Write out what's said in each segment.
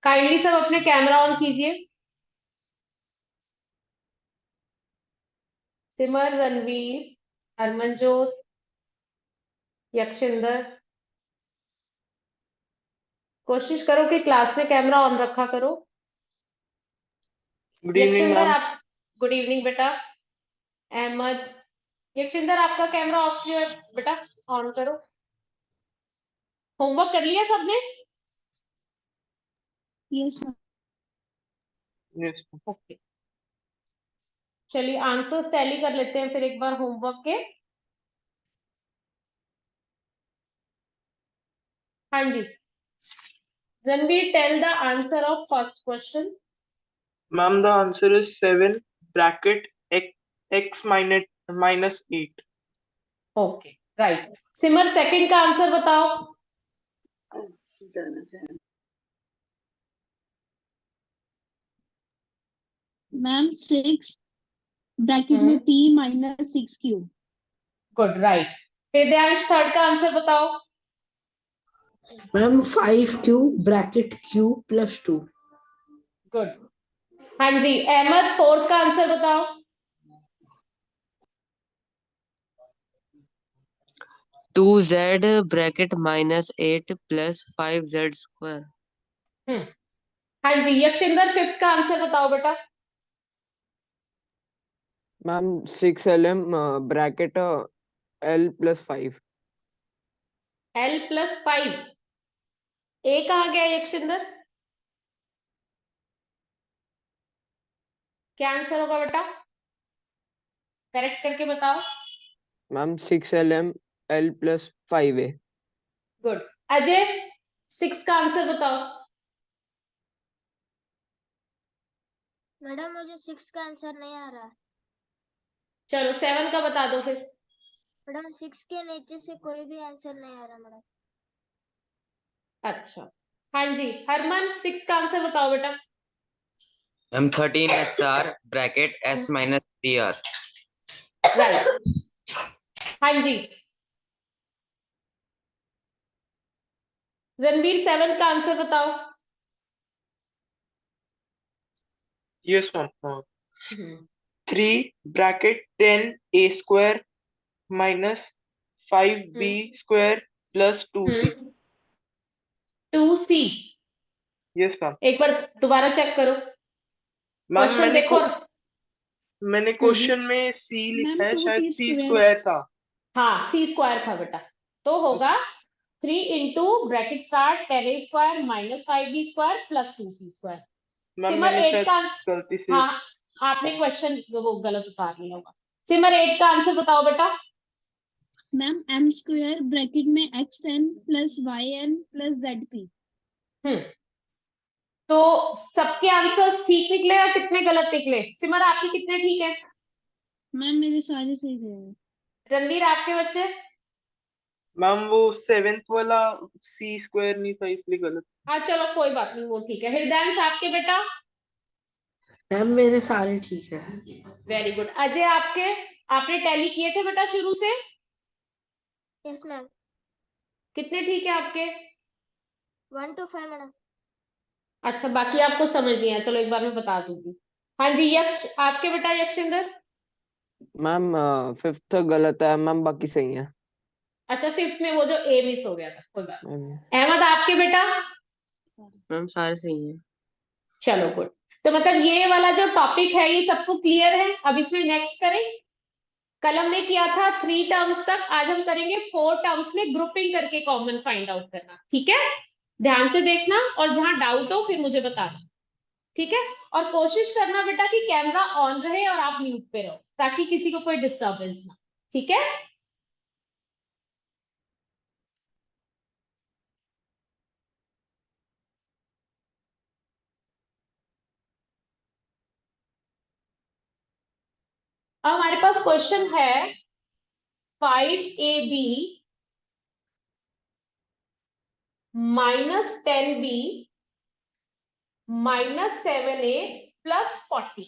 Kindly सब अपने camera on कीजिए। सिमर, रणवीर, हरमनजोत, यक्षिंदर, कोशिश करो कि क्लास में कैमरा ऑन रखा करो। Good evening Yakshinder ma'am. आप, गुड इवनिंग बेटा। अहमद, यक्षिंदर आपका कैमरा ऑफ किया है बेटा, ऑन करो। होमवर्क कर लिया सबने? Yes ma'am. यस ओके, चलिए आंसर्स टैली कर लेते हैं फिर एक बार होमवर्क के। हाँ जी, Ranveer, tell the answer of first question. Ma'am, the answer is 7 bracket x minus 8। Okay right. Simar, second का आंसर बताओ। मैम 6 ब्रैकेट में p minus 6 cube. Good right. Hridayansh, third का आंसर बताओ। Ma'am 5q bracket q plus 2। Good. हाँ जी, Ahmad, fourth का answer बताओ। 2z bracket minus 8 plus 5z square. हाँ जी, यक्षिंदर, फिफ्थ का आंसर बताओ बेटा। Ma'am 6lm bracket l plus 5। l plus 5, ए कहाँ गया यक्षिंदर? क्या आंसर होगा बेटा? करेक्ट करके बताओ। Ma'am 6lm l plus 5a। Good. Ajay, six का आंसर बताओ। मैडम मुझे 6 का आंसर नहीं आ रहा। चलो सेवन का बता दो फिर। मैडम 6 के नीचे से कोई भी आंसर नहीं आ रहा मैडम। अच्छा, हाँ जी, हरमन, सिक्स का आंसर बताओ बेटा। Ma'am 13 SR bracket S minus 3R। Right. हाँ जी, रणवीर, सेवन का आंसर बताओ। Yes ma'am. 3 bracket 10a square minus 5b square plus 2c। 2c। Yes ma'am. एक बार दोबारा चेक करो मैम क्वेश्चन, देखो। मैंने क्वेश्चन में c लिखा है, शायद c स्क्वायर था। हाँ, सी स्क्वायर था बेटा, तो होगा 3 into bracket start 10a square minus 5b square plus 2c square. Ma'am Simar, मैंने 8 शायद का आंसर, गलती से। हाँ आपने क्वेश्चन वो गलत उतार लिया होगा। सिमर, 8 का आंसर बताओ बेटा। मैम m स्क्वायर ब्रैकेट में xn plus yn plus zp। तो सबके आंसर्स ठीक निकले या कितने गलत निकले? सिमर, आपके कितने ठीक है? मैम मेरे सारे सही रहे। रणवीर, आपके बच्चे? मैम वो 7th वाला c स्क्वायर नहीं था, इसलिए गलत। हाँ चलो कोई बात नहीं, वो ठीक है। हृदयांश, आपके बेटा? मैम मेरे सारे ठीक है। Very good. अजय, आपके? आपने टैली किए थे बेटा शुरू से? Yes ma'am. कितने ठीक है आपके? 1 to 5 मैडम। अच्छा, बाकी आपको समझ नहीं आया, चलो एक बार मैं बता दूंगी। हाँ जी, यक्ष, आपके बेटा यक्षिंदर? मैम 5th गलत है मैम, बाकी सही है। अच्छा, फिफ्थ में वो जो ए मिस हो गया था, कोई बात नहीं। मैम अहमद, आपके बेटा? मैम सारे सही हैं। चलो गुड। तो मतलब ये वाला जो टॉपिक है ये सबको क्लियर है। अब इसमें नेक्स्ट करें। कल हमने किया था 3 टर्म्स तक, आज हम करेंगे 4 टर्म्स में ग्रुपिंग करके कॉमन फाइंड आउट करना। ठीक है, ध्यान से देखना और जहां डाउट हो फिर मुझे बताना। ठीक है, और कोशिश करना बेटा कि कैमरा ऑन रहे और आप म्यूट पे रहो ताकि किसी को कोई डिस्टर्बेंस ना। ठीक है, अब हमारे पास क्वेश्चन है 5ab minus 10b minus 7a plus 40।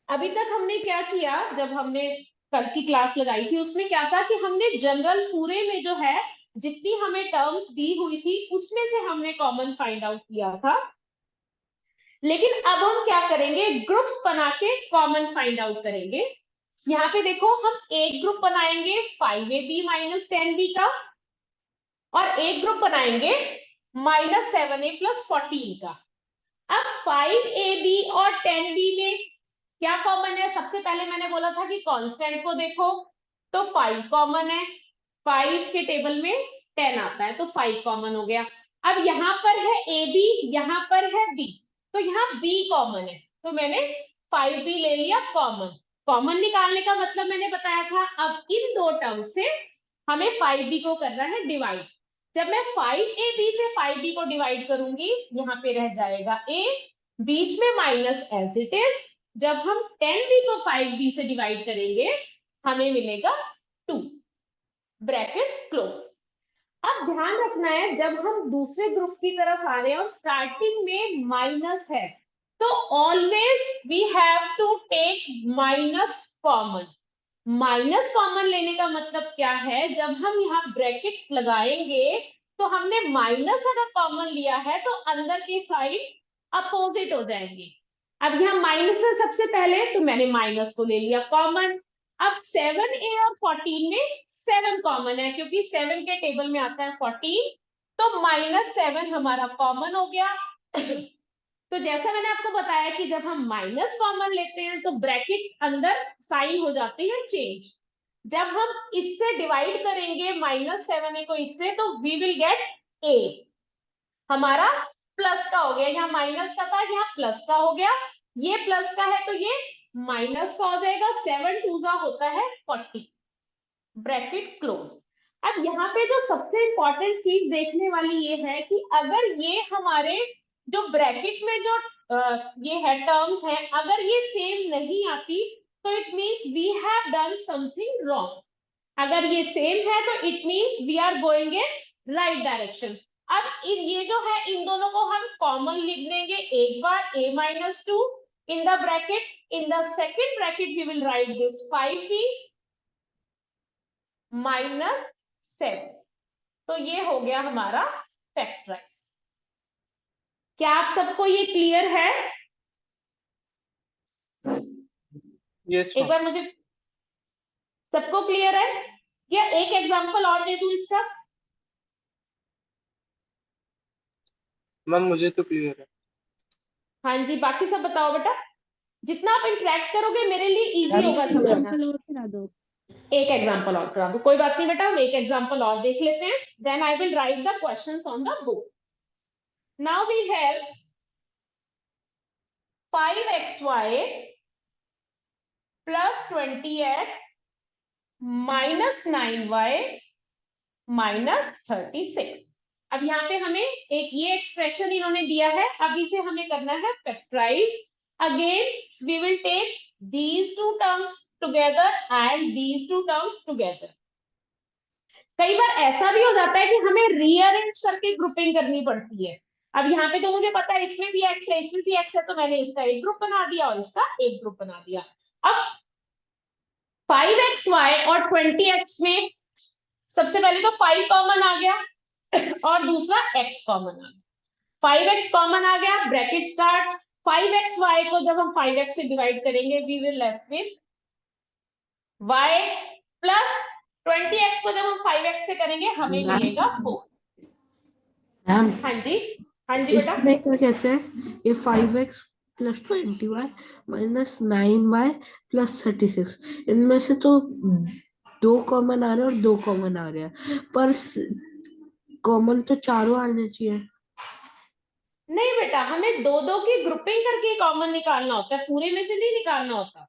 अभी तक हमने क्या किया, जब हमने कल की क्लास लगाई थी उसमें क्या था कि हमने जनरल पूरे में जो है जितनी हमें टर्म्स दी हुई थी उसमें से हमने कॉमन फाइंड आउट किया था। लेकिन अब हम क्या करेंगे, ग्रुप्स बना के कॉमन फाइंड आउट करेंगे। यहाँ पे देखो हम एक ग्रुप बनाएंगे 5ab माइनस 10b का, और एक ग्रुप बनाएंगे -7a प्लस 14 का। अब 5ab और 10b में क्या कॉमन है, सबसे पहले मैंने बोला था कि कांस्टेंट को देखो, तो 5 कॉमन है, 5 के टेबल में 10 आता है, तो 5 कॉमन हो गया। अब यहाँ पर है ab, यहाँ पर है b, तो यहाँ b कॉमन है, तो मैंने 5b ले लिया कॉमन। कॉमन निकालने का मतलब मैंने बताया था, अब इन दो टर्म से हमें 5b को करना है डिवाइड। जब मैं 5ab से 5b को डिवाइड करूंगी, यहाँ पे रह जाएगा a, बीच में माइनस एज इट इज। जब हम 10b को 5b से डिवाइड करेंगे हमें मिलेगा 2, ब्रैकेट क्लोज। अब ध्यान रखना है, जब हम दूसरे ग्रुप की तरफ आ रहे हैं और स्टार्टिंग में माइनस है, तो always we have to take minus common. Minus common लेने का मतलब क्या है, जब हम यहाँ ब्रैकेट लगाएंगे तो हमने माइनस अगर कॉमन लिया है तो अंदर की साइड अपोजिट हो जाएंगे। अब यहाँ माइनस है सबसे पहले, तो मैंने माइनस को ले लिया कॉमन। अब 7a और 14 में 7 कॉमन है, क्योंकि 7 के टेबल में आता है 14, तो -7 हमारा कॉमन हो गया। तो जैसा मैंने आपको बताया कि जब हम माइनस कॉमन लेते हैं तो ब्रैकेट अंदर साइन हो जाते हैं चेंज। जब हम इससे डिवाइड करेंगे -7a को इससे, तो वी विल गेट a, हमारा प्लस का हो गया, यहाँ माइनस का था यहाँ प्लस का हो गया, ये प्लस का है तो ये माइनस का हो जाएगा। 7 2 होता है 40, ब्रैकेट क्लोज। अब यहाँ पे जो सबसे इंपॉर्टेंट चीज देखने वाली ये है कि अगर ये हमारे जो ब्रैकेट में जो ये है टर्म्स है, अगर ये सेम नहीं आती तो it means we have done something wrong. अगर ये सेम है तो it means we are going in right direction. अब ये जो है इन दोनों को हम कॉमन लिख देंगे, एक बार a-2 in the bracket, in the second bracket we will write this 5b -7, तो ये हो गया हमारा फैक्टराइज। क्या आप सबको ये क्लियर है? यस एक बार मुझे, सबको क्लियर है? या एक एग्जांपल और दे दूं इसका? मैम मुझे तो क्लियर है। हाँ जी, बाकी सब बताओ बेटा। जितना आप इंटरेक्ट करोगे मेरे लिए इजी होगा समझना। एग्जांपल और करा दो। एक एग्जांपल और करा दो, कोई बात नहीं बेटा, हम एक एग्जांपल और देख लेते हैं, then I will write the questions on the book. Now we have 5xy plus 20x minus 9y minus 36। अब यहाँ पे हमें एक ये एक्सप्रेशन इन्होंने दिया है, अब इसे हमें करना है factorise. Again we will take these two terms together and these two terms together. कई बार ऐसा भी हो जाता है कि हमें रीअरेंज करके ग्रुपिंग करनी पड़ती है। अब यहाँ पे तो मुझे पता है इसमें भी x है, इसमें भी x है, तो मैंने इसका एक ग्रुप बना दिया और इसका एक ग्रुप बना दिया। अब 5xy और 20x में सबसे पहले तो 5 कॉमन आ गया और दूसरा x कॉमन आ गया। 5x कॉमन आ गया, ब्रैकेट स्टार्ट। 5xy को जब हम 5x से डिवाइड करेंगे we will left with y plus 20x को जब हम 5x से करेंगे हमें मिलेगा 4। मैम हाँ जी, हाँ जी बेटा। इसमें क्या कहते हैं, ये 5x plus 20y minus 9y plus 36, इनमें से तो 2 कॉमन आ रहे हैं और 2 कॉमन आ रहे हैं, पर कॉमन तो चारों आने चाहिए। नहीं बेटा, हमें दो दो की ग्रुपिंग करके कॉमन निकालना होता है, पूरे में से नहीं निकालना होता,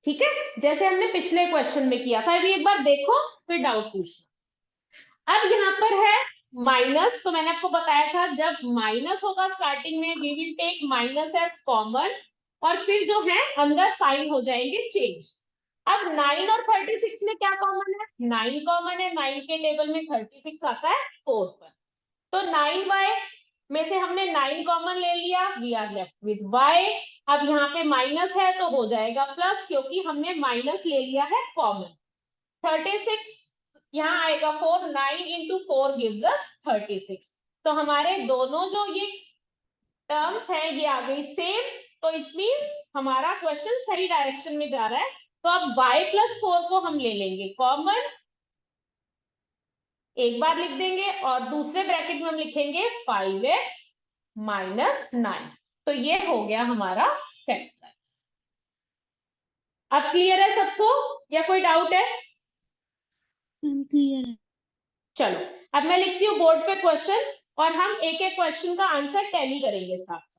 ठीक है, जैसे हमने पिछले क्वेश्चन में किया था। अभी एक बार देखो फिर डाउट पूछना। अब यहाँ पर है माइनस, तो मैंने आपको बताया था जब माइनस होगा स्टार्टिंग में we will take minus as common, और फिर जो है अंदर साइन हो जाएंगे चेंज। अब 9 और 36 में क्या कॉमन है? 9 कॉमन है, 9 के टेबल में 36 आता है 4 पर, तो 9y में से हमने 9 कॉमन ले लिया, we are left with y। अब यहाँ पे माइनस है तो हो जाएगा प्लस, क्योंकि हमने माइनस ले लिया है कॉमन। 36 यहाँ आएगा 4, 9 into 4 gives us 36। तो हमारे दोनों जो ये टर्म्स है ये आ गई सेम, तो इस मीन्स हमारा क्वेश्चन सही डायरेक्शन में जा रहा है। तो अब y+4 को हम ले लेंगे कॉमन, एक बार लिख देंगे और दूसरे ब्रैकेट में हम लिखेंगे 5x - 9। तो ये हो गया हमारा फैक्टर्स। अब क्लियर है सबको या कोई डाउट है? मैम क्लियर है। चलो अब मैं लिखती हूँ बोर्ड पे क्वेश्चन और हम एक एक क्वेश्चन का आंसर टैली करेंगे साथ।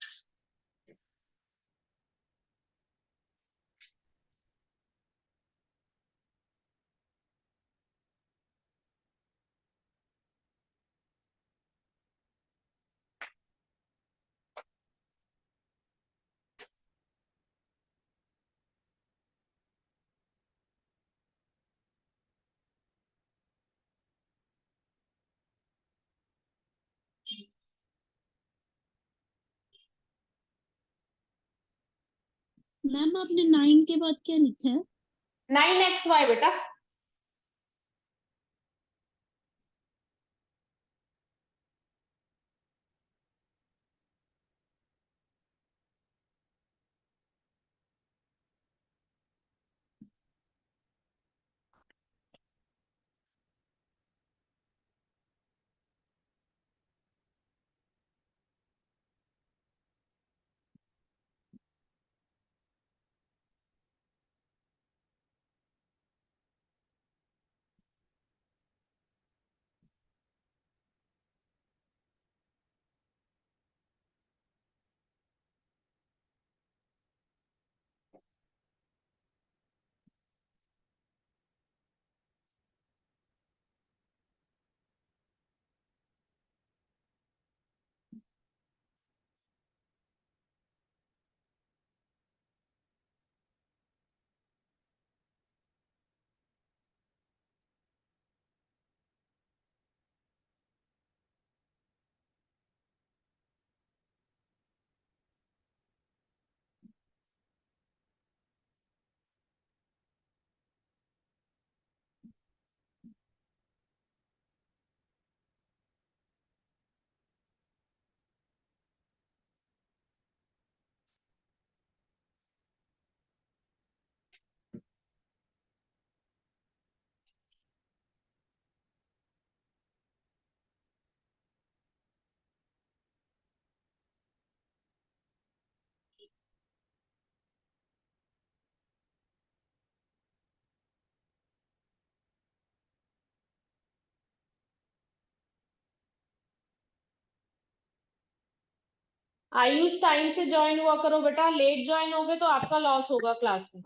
मैम आपने 9 के बाद क्या लिखा है? 9xy बेटा। आयुष टाइम से ज्वाइन हुआ करो बेटा, लेट ज्वाइन होगे तो आपका लॉस होगा क्लास में।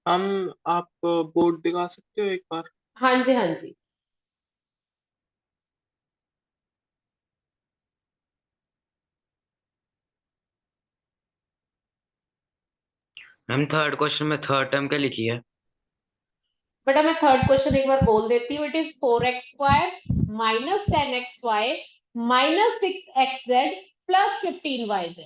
हम आप बोर्ड दिखा सकते हो एक बार? हाँ जी हाँ जी। मैम थर्ड क्वेश्चन में थर्ड टर्म क्या लिखी है? बेटा मैं थर्ड क्वेश्चन एक बार बोल देती हूँ। It is 4x² - 10xy - 6xz + 15yz।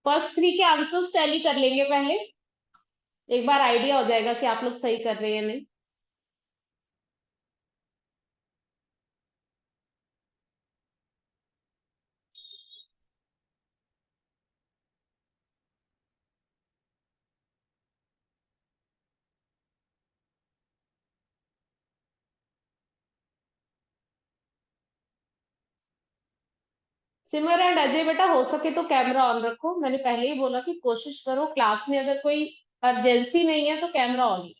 First 3 के आंसर्स टैली कर लेंगे पहले, एक बार आइडिया हो जाएगा कि आप लोग सही कर रहे हैं या नहीं। सिमर एंड अजय बेटा हो सके तो कैमरा ऑन रखो, मैंने पहले ही बोला कि कोशिश करो क्लास में अगर कोई अर्जेंसी नहीं है तो कैमरा ऑन ही।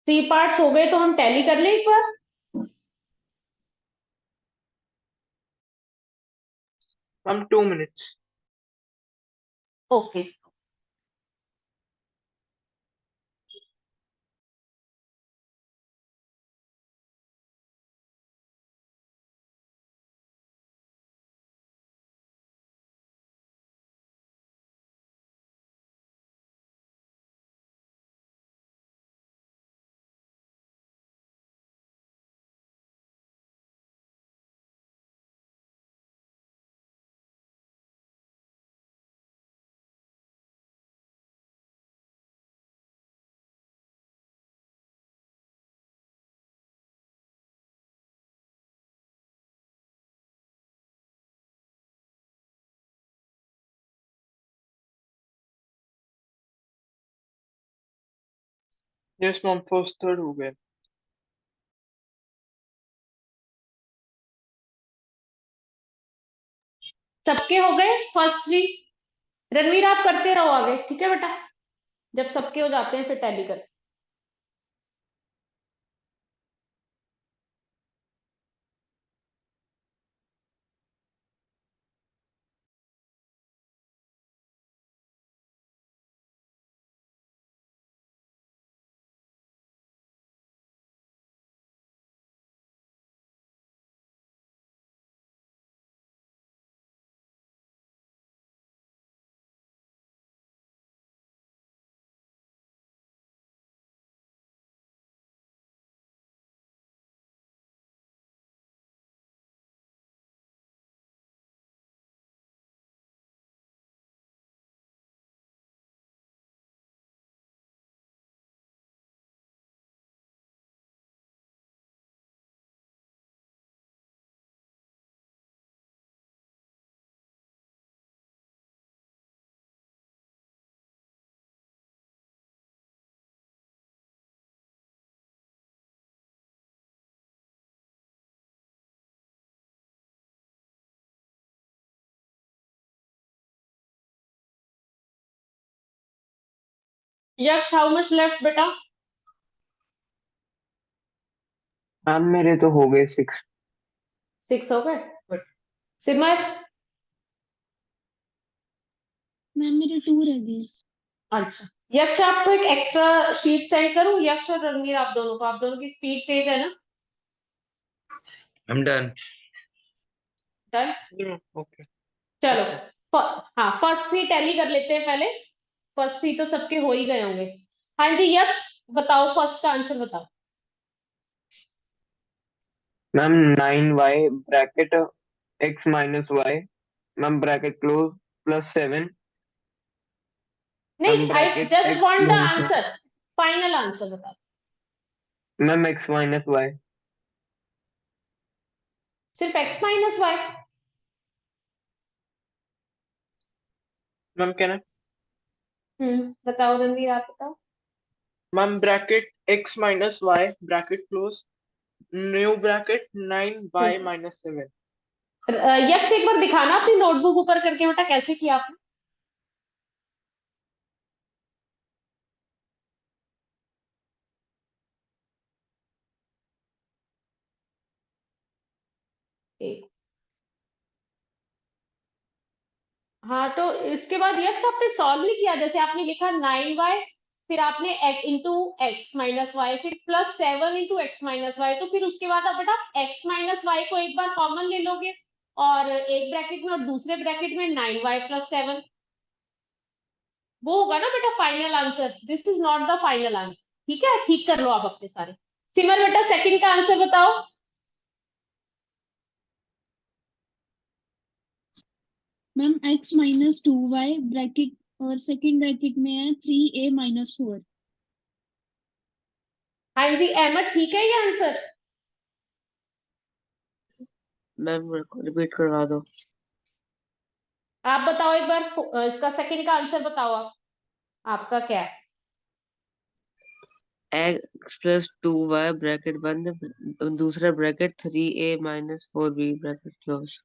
थ्री पार्ट्स हो गए तो हम टैली कर लें एक बार। Ma'am 2 minutes। Okay yes ma'am first third हो गए। सबके हो गए फर्स्ट थ्री। रणवीर आप करते रहो आगे, ठीक है बेटा, जब सबके हो जाते हैं फिर टैली कर। यक्ष हाउ मच लेफ्ट बेटा? मैम मेरे तो हो गए 6। 6 हो गए, गुड। सिमर? मैम मेरे 2 रह गए। अच्छा, यक्ष आपको एक एक्स्ट्रा शीट सेंड करूं? यक्ष और रणवीर आप दोनों को, आप दोनों की स्पीड तेज है ना? I'm done. डन, ओके चलो। हाँ फर्स्ट थ्री टैली कर लेते हैं पहले। फर्स्ट थ्री तो सबके हो ही गए होंगे। हाँ जी यक्ष बताओ, फर्स्ट का आंसर बताओ। Ma'am 9y bracket x minus y ma'am bracket close +7 नहीं, ma'am I bracket just x want the minus answer, final answer बताओ। Ma'am x minus y। सिर्फ x माइनस वाई? मैम क्या ना बताओ रणवीर, आप बताओ। Ma'am bracket x minus y bracket close new bracket 9y minus 7। Yaksh एक बार दिखाना अपनी नोटबुक ऊपर करके बेटा, कैसे किया आपने? हाँ तो इसके बाद यक्स आपने सॉल्व नहीं किया, जैसे आपने लिखा 9y, फिर आपने इंटू एक्स माइनस वाई, फिर plus 7 into x minus y, तो फिर उसके बाद अब बेटा एक्स माइनस वाई को एक बार कॉमन ले लोगे और एक ब्रैकेट में और दूसरे ब्रैकेट में 9y प्लस 7, वो होगा ना बेटा final answer. This is not the final answer, ठीक है, ठीक कर लो आप अपने सारे। सिमर बेटा सेकंड का आंसर बताओ। Ma'am x minus 2y bracket और सेकंड ब्रैकेट में है 3a माइनस 4। हाँ जी अहमद, ठीक है ये आंसर? मैम रिपीट करवा दो। आप बताओ एक बार इसका सेकंड का आंसर बताओ आप, आपका क्या है? x प्लस 2y ब्रैकेट बंद, दूसरा bracket 3a minus 4b bracket close.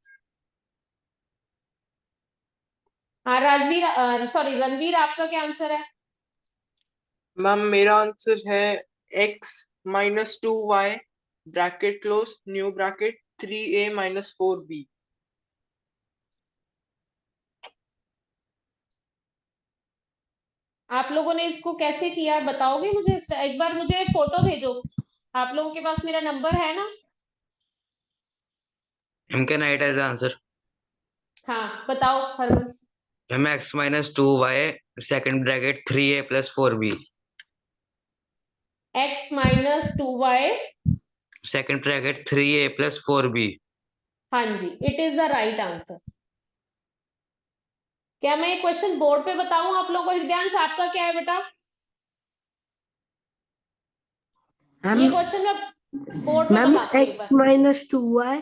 हाँ राजवीर, सॉरी रणवीर, आपका क्या आंसर है? मैम मेरा आंसर है x minus 2y bracket close new bracket 3a minus 4b। आप लोगों ने इसको कैसे किया बताओगे मुझे? एक बार मुझे फोटो भेजो, आप लोगों के पास मेरा नंबर है ना? M can write as the answer. हाँ बताओ Harman. Mx minus 2y second bracket 3a plus 4b x minus 2y, second bracket 3a plus 4b। हाँ जी it is the right answer. क्या मैं ये क्वेश्चन बोर्ड पे बताऊं आप लोगों को? हृदयांश आपका क्या है बेटा? ये मैम क्वेश्चन मैं बोर्ड पे मैम बताती हूँ एक x बार। माइनस 2y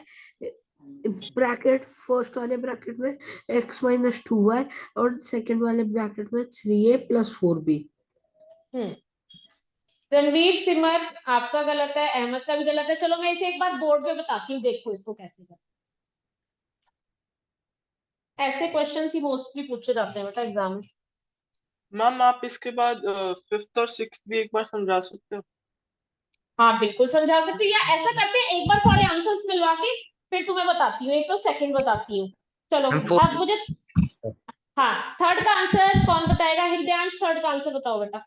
ब्रैकेट फर्स्ट वाले ब्रैकेट में x माइनस 2y और सेकंड वाले ब्रैकेट में 3a प्लस 4b। हम्म, रणवीर सिमर आपका गलत है, अहमद का भी गलत है। चलो मैं इसे एक बार बोर्ड पे बताती हूँ, देखो इसको कैसे कर। ऐसे क्वेश्चन ही मोस्टली पूछे जाते हैं बेटा एग्जाम में। मैम आप इसके बाद फिफ्थ और सिक्स्थ भी एक बार समझा सकते हो? हाँ बिल्कुल समझा सकती हूँ, या ऐसा करते हैं एक बार सारे आंसर्स मिलवा के फिर तुम्हें बताती हूँ, एक तो सेकंड बताती हूँ। चलो हम अब मुझे, हाँ थर्ड का आंसर कौन बताएगा? हृदयांश थर्ड का आंसर बताओ बेटा।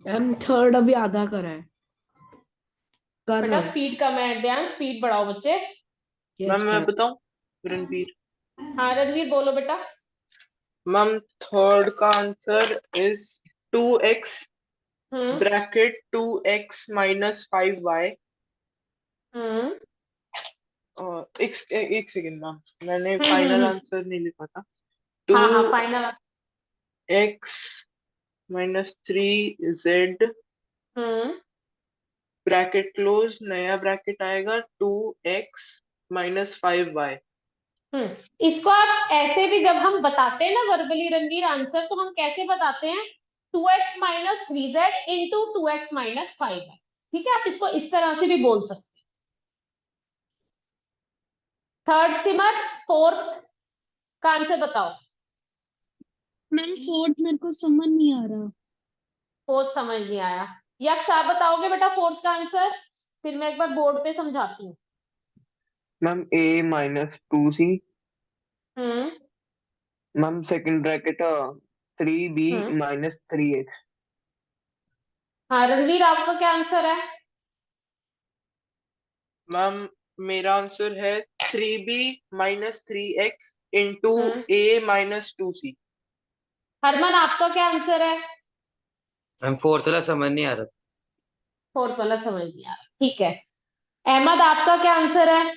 मैम थर्ड अभी आधा करा है, कर रहा बेटा हूँ। स्पीड कम है हृदयांश, स्पीड बढ़ाओ बच्चे। मैम यस मैं मैम। बताऊं? रणवीर। हाँ रणवीर बोलो बेटा। मैम थर्ड का answer is 2x hmm bracket 2x minus 5y। हम्म और एक सेकेंड मैम, मैंने फाइनल हम्म। आंसर नहीं लिखा था। हाँ हाँ फाइनल। 2x माइनस 3z हम्म ब्रैकेट क्लोज नया ब्रैकेट आएगा 2x माइनस 5y। इसको आप ऐसे भी जब हम बताते हैं ना वर्बली रणवीर आंसर, तो हम कैसे बताते हैं? 2x minus 3z into 2x minus 5y। ठीक है, आप इसको इस तरह से भी बोल सकते हैं। थर्ड सिमर, फोर्थ का आंसर बताओ। मैम फोर्थ मेरे को समझ नहीं आ रहा। फोर्थ समझ नहीं आया? यक्ष आप बताओगे बेटा फोर्थ का आंसर, फिर मैं एक बार बोर्ड पे समझाती हूँ। Ma'am a minus 2c। Hmm ma'am second bracket 3b hmm minus 3x। हाँ रणवीर आपका क्या आंसर है? मैम मेरा आंसर है 3b minus 3x into hmm a minus 2c। Harman आपका क्या आंसर है? हम फोर्थ वाला समझ नहीं आ रहा था। फोर्थ वाला समझ नहीं आ रहा, ठीक है। अहमद आपका क्या आंसर है?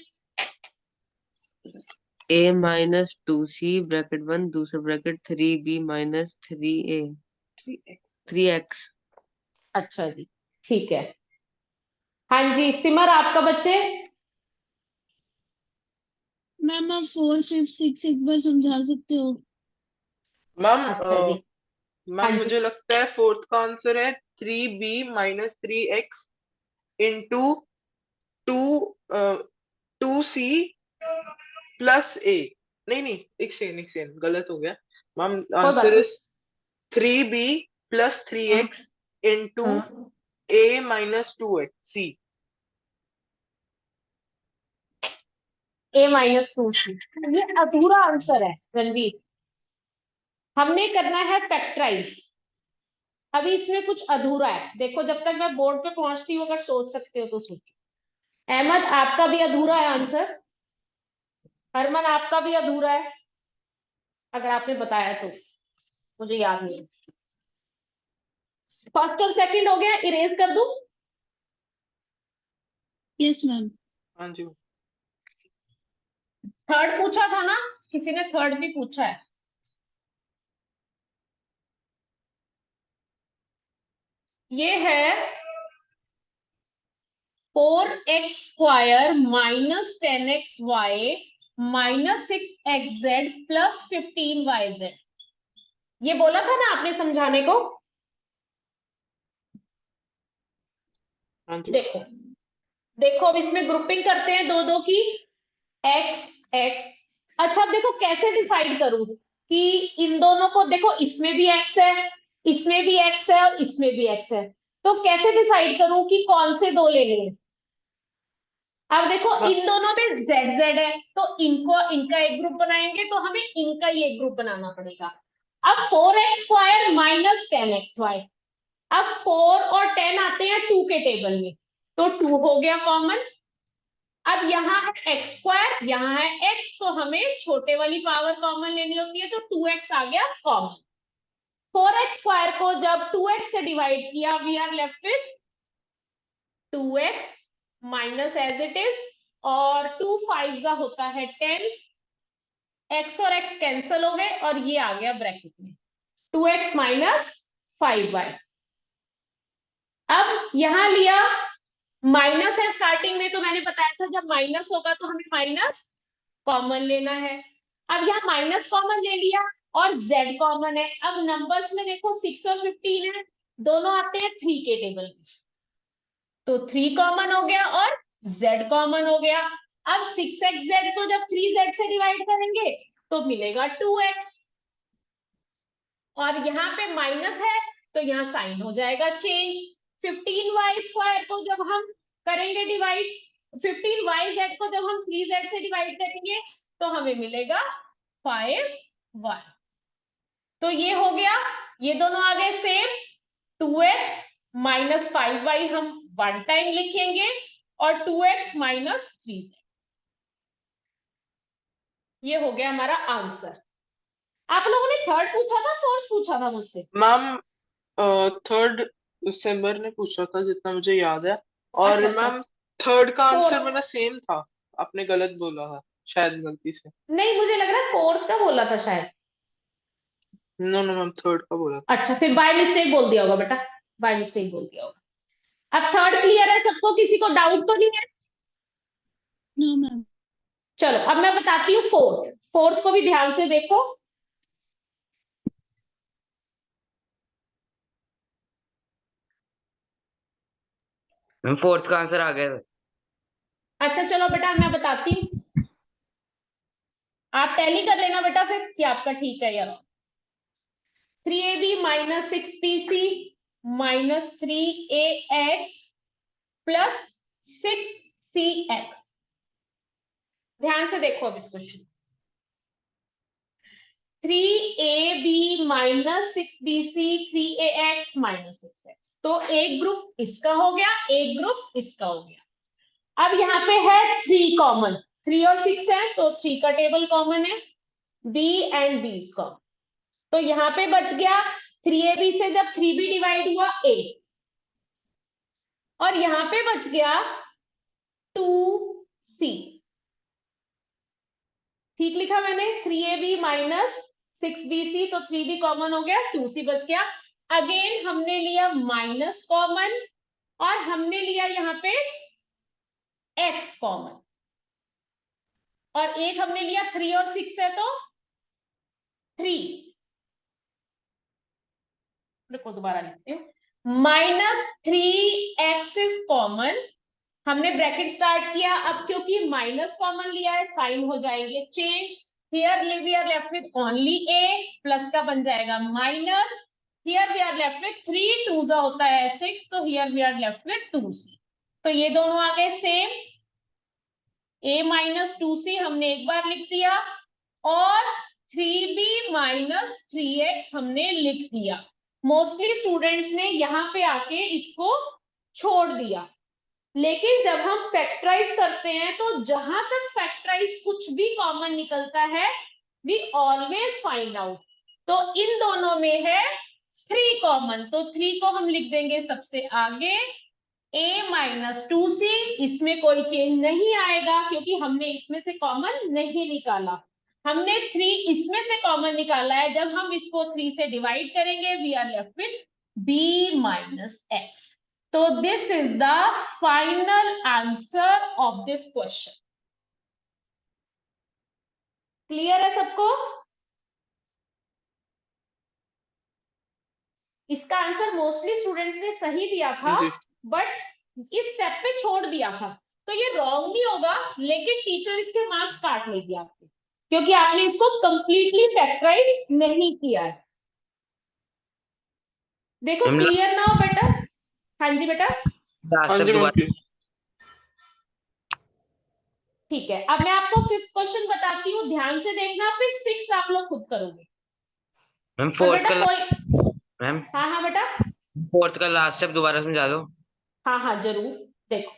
a माइनस 2c ब्रैकेट बंद, दूसरा bracket 3b minus 3a 3x। अच्छा जी, ठीक है। हाँ जी सिमर आपका बच्चे। मैम आप 4 5 6 एक बार समझा सकते हो? मैम अच्छा जी, हाँ मैम जी मुझे लगता है फोर्थ का आंसर है 3b minus 3x into 2c plus a। नहीं नहीं, एक सेकेंड गलत हो गया। मैम कोई आंसर बात इज 3b प्लस नहीं। 3x into hmm a minus 2x c। a minus 2c। ये अधूरा आंसर है रणवीर, हमने करना है फैक्टराइज। अभी इसमें कुछ अधूरा है, देखो जब तक मैं बोर्ड पे पहुंचती हूँ, अगर सोच सकते हो तो सोचो। अहमद आपका भी अधूरा है आंसर, हरमन आपका भी अधूरा है, अगर आपने बताया तो मुझे याद नहीं। फर्स्ट और सेकंड हो गया, इरेज कर दूं? Yes ma'am. हाँ जी। थर्ड पूछा था ना, किसी ने थर्ड भी पूछा है। ये है 4x² minus 10xy minus 6xz plus 15yz। ये बोला था ना आपने समझाने को। हाँ जी। देखो देखो, अब इसमें ग्रुपिंग करते हैं दो दो की, x x। अच्छा अब देखो कैसे डिसाइड करूं कि इन दोनों को, देखो इसमें भी x है, इसमें भी x है और इसमें भी x है, तो कैसे डिसाइड करूं कि कौन से दो लेने हैं? अब देखो इन दोनों में z z है, तो इनको, इनका एक ग्रुप बनाएंगे तो हमें इनका ही एक ग्रुप बनाना पड़ेगा। अब 4x² माइनस 10xy, अब 4 और 10 आते हैं 2 के टेबल में, तो 2 हो गया कॉमन। अब यहाँ है x², यहाँ है x, तो हमें छोटे वाली पावर कॉमन लेनी होती है, तो 2x आ गया कॉमन। 4x² को जब 2x से डिवाइड किया, we are left with 2x minus as it is, और 2 5 होता है 10, x और x कैंसिल हो गए और ये आ गया ब्रैकेट में 2x माइनस 5y। अब यहां लिया माइनस है स्टार्टिंग में, तो मैंने बताया था जब माइनस होगा तो हमें माइनस कॉमन लेना है। अब यहाँ माइनस कॉमन ले लिया और z कॉमन है। अब नंबर्स में देखो 6 और 15 है, दोनों आते हैं 3 के टेबल में, तो 3 कॉमन हो गया और z कॉमन हो गया। अब 6xz को जब 3z से डिवाइड करेंगे तो मिलेगा 2x, और यहाँ पे माइनस है तो यहाँ साइन हो जाएगा चेंज। 15y² को जब हम करेंगे डिवाइड, 15yz को जब हम 3z से डिवाइड करेंगे तो हमें मिलेगा 5y। तो ये हो गया, ये दोनों आ गए सेम। 2x माइनस 5y हम वन टाइम लिखेंगे और 2x माइनस 3z, ये हो गया हमारा आंसर। आप लोगों ने थर्ड पूछा था, फोर्थ पूछा था मुझसे? मैम थर्ड सिमर ने पूछा था जितना मुझे याद है, और अच्छा, मैम थर्ड का आंसर Fourth। मेरा सेम था, आपने गलत बोला था शायद गलती से। नहीं, मुझे लग रहा है फोर्थ का बोला था शायद। नो नो मैम, थर्ड का बोला था। अच्छा, फिर बाय मिस्टेक बोल दिया होगा बेटा, बाय मिस्टेक बोल दिया होगा। अब थर्ड क्लियर है सबको, किसी को डाउट तो नहीं है? No ma'am. चलो अब मैं बताती हूँ फोर्थ, फोर्थ को भी ध्यान से देखो। मैम फोर्थ का आंसर आ गया था। अच्छा चलो बेटा मैं बताती हूँ, आप टैली कर लेना बेटा फिर कि आपका ठीक है या wrong. 3ab minus 6bc minus 3ax plus 6cx। ध्यान से देखो अब इस question. 3ab minus 6bc 3ax minus 6x, तो एक ग्रुप इसका हो गया, एक ग्रुप इसका हो गया। अब यहाँ पे है 3 कॉमन, 3 और 6 है तो 3 का टेबल कॉमन है, b एंड b कॉमन, तो यहाँ पे बच गया 3ab से जब 3b डिवाइड हुआ a, और यहाँ पे बच गया 2c। ठीक लिखा मैंने, 3ab माइनस 6bc, तो 3b कॉमन हो गया, 2c बच गया। अगेन हमने लिया माइनस कॉमन और हमने लिया यहाँ पे x कॉमन, और एक हमने लिया 3 और 6 है तो 3, देखो दोबारा लिखते हैं, माइनस 3x इज कॉमन, हमने ब्रैकेट स्टार्ट किया। अब क्योंकि माइनस कॉमन लिया है साइन हो जाएंगे change, here we are left with only a, plus का बन जाएगा minus, here we are left with 3 2 होता है 6, तो here we are left with 2c, तो ये दोनों आ गए सेम। a माइनस 2c हमने एक बार लिख दिया और 3b माइनस 3x हमने लिख दिया। मोस्टली स्टूडेंट्स ने यहाँ पे आके इसको छोड़ दिया, लेकिन जब हम फैक्टराइज करते हैं तो जहां तक फैक्टराइज कुछ भी कॉमन निकलता है वी ऑलवेज फाइंड आउट। तो इन दोनों में है 3 कॉमन, तो 3 को हम लिख देंगे सबसे आगे, a माइनस 2c, इसमें कोई चेंज नहीं आएगा क्योंकि हमने इसमें से कॉमन नहीं निकाला। हमने 3 इसमें से कॉमन निकाला है, जब हम इसको 3 से डिवाइड करेंगे we are left with b minus x। तो this is the final answer of this question. Clear है सबको? इसका आंसर मोस्टली स्टूडेंट्स ने सही दिया था, जी। बट इस स्टेप पे छोड़ दिया था, तो ये रॉन्ग नहीं होगा, लेकिन टीचर इसके मार्क्स काट लेगी आपके, क्योंकि आपने इसको कंप्लीटली फैक्टराइज नहीं किया है। देखो मैम क्लियर ना हो बेटा? हाँ जी बेटा, लास्ट हाँ स्टेप जी मैम दोबारा। प्लीज। ठीक है। अब मैं आपको 5th क्वेश्चन बताती हूँ, ध्यान से देखना, फिर 6 आप लोग खुद करोगे। मैम और फोर्थ बेटा का कोई, मैम हाँ हाँ बेटा, फोर्थ का लास्ट स्टेप दोबारा समझा दो। हाँ हाँ जरूर। देखो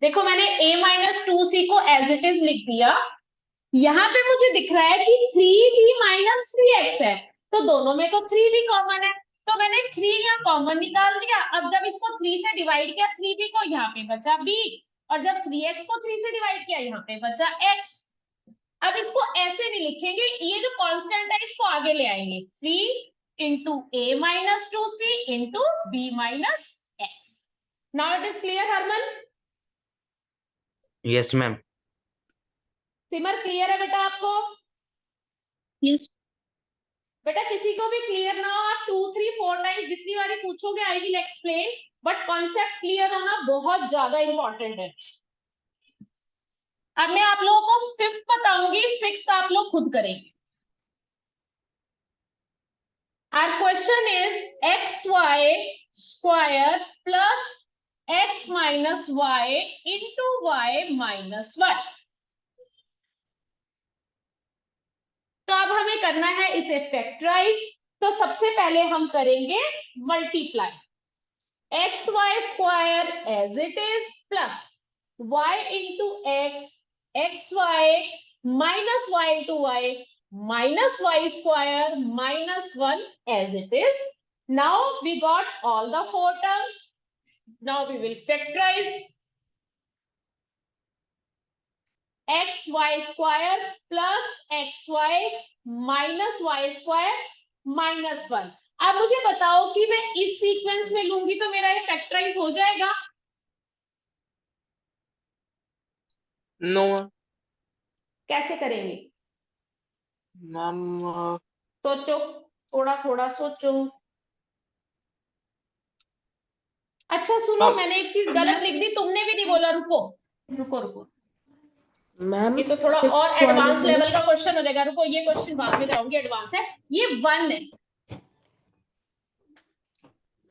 देखो मैंने a माइनस 2c को एज इट इज लिख दिया। यहाँ पे मुझे दिख रहा है कि 3b माइनस 3x है, तो दोनों में तो 3 भी कॉमन है, तो मैंने 3 यहाँ कॉमन निकाल दिया। अब जब इसको 3 से डिवाइड किया 3b को, यहाँ पे बचा b, और जब 3x को 3 से डिवाइड किया यहाँ पे बचा x। अब इसको ऐसे नहीं लिखेंगे, ये जो कांस्टेंट है इसको आगे ले आएंगे, 3 into a minus 2c into b minus x। Now it is clear Harman? Yes ma'am. Simar clear है बेटा आपको? यस बेटा किसी को भी क्लियर ना हो, आप 2 3 4 टाइम्स जितनी बारी पूछोगे I will explain, but concept clear होना बहुत ज्यादा इंपॉर्टेंट है। अब मैं आप लोगों को 5th बताऊंगी, 6th आप लोग खुद करेंगे। Our question is xy square plus x minus y into y minus 1। तो अब हमें करना है इसे फैक्टराइज। तो सबसे पहले हम करेंगे multiply, x y square as it is plus y into x y minus y into y minus y square minus 1 as it is. Now we got all the 4 terms. Now we will factorize xy square plus xy minus y square minus 1। अब मुझे बताओ कि मैं इस sequence में लूंगी तो मेरा ये फैक्टराइज हो जाएगा? नो कैसे करेंगे? मैम सोचो, थोड़ा थोड़ा सोचो। अच्छा सुनो, मैम मैंने एक चीज गलत लिख दी, तुमने भी नहीं बोला। रुको रुको रुको, मैम ये तो थोड़ा 6 और वाले एडवांस में लेवल का क्वेश्चन हो जाएगा। रुको, ये क्वेश्चन बाद में कराऊंगी, एडवांस है। ये 1 है,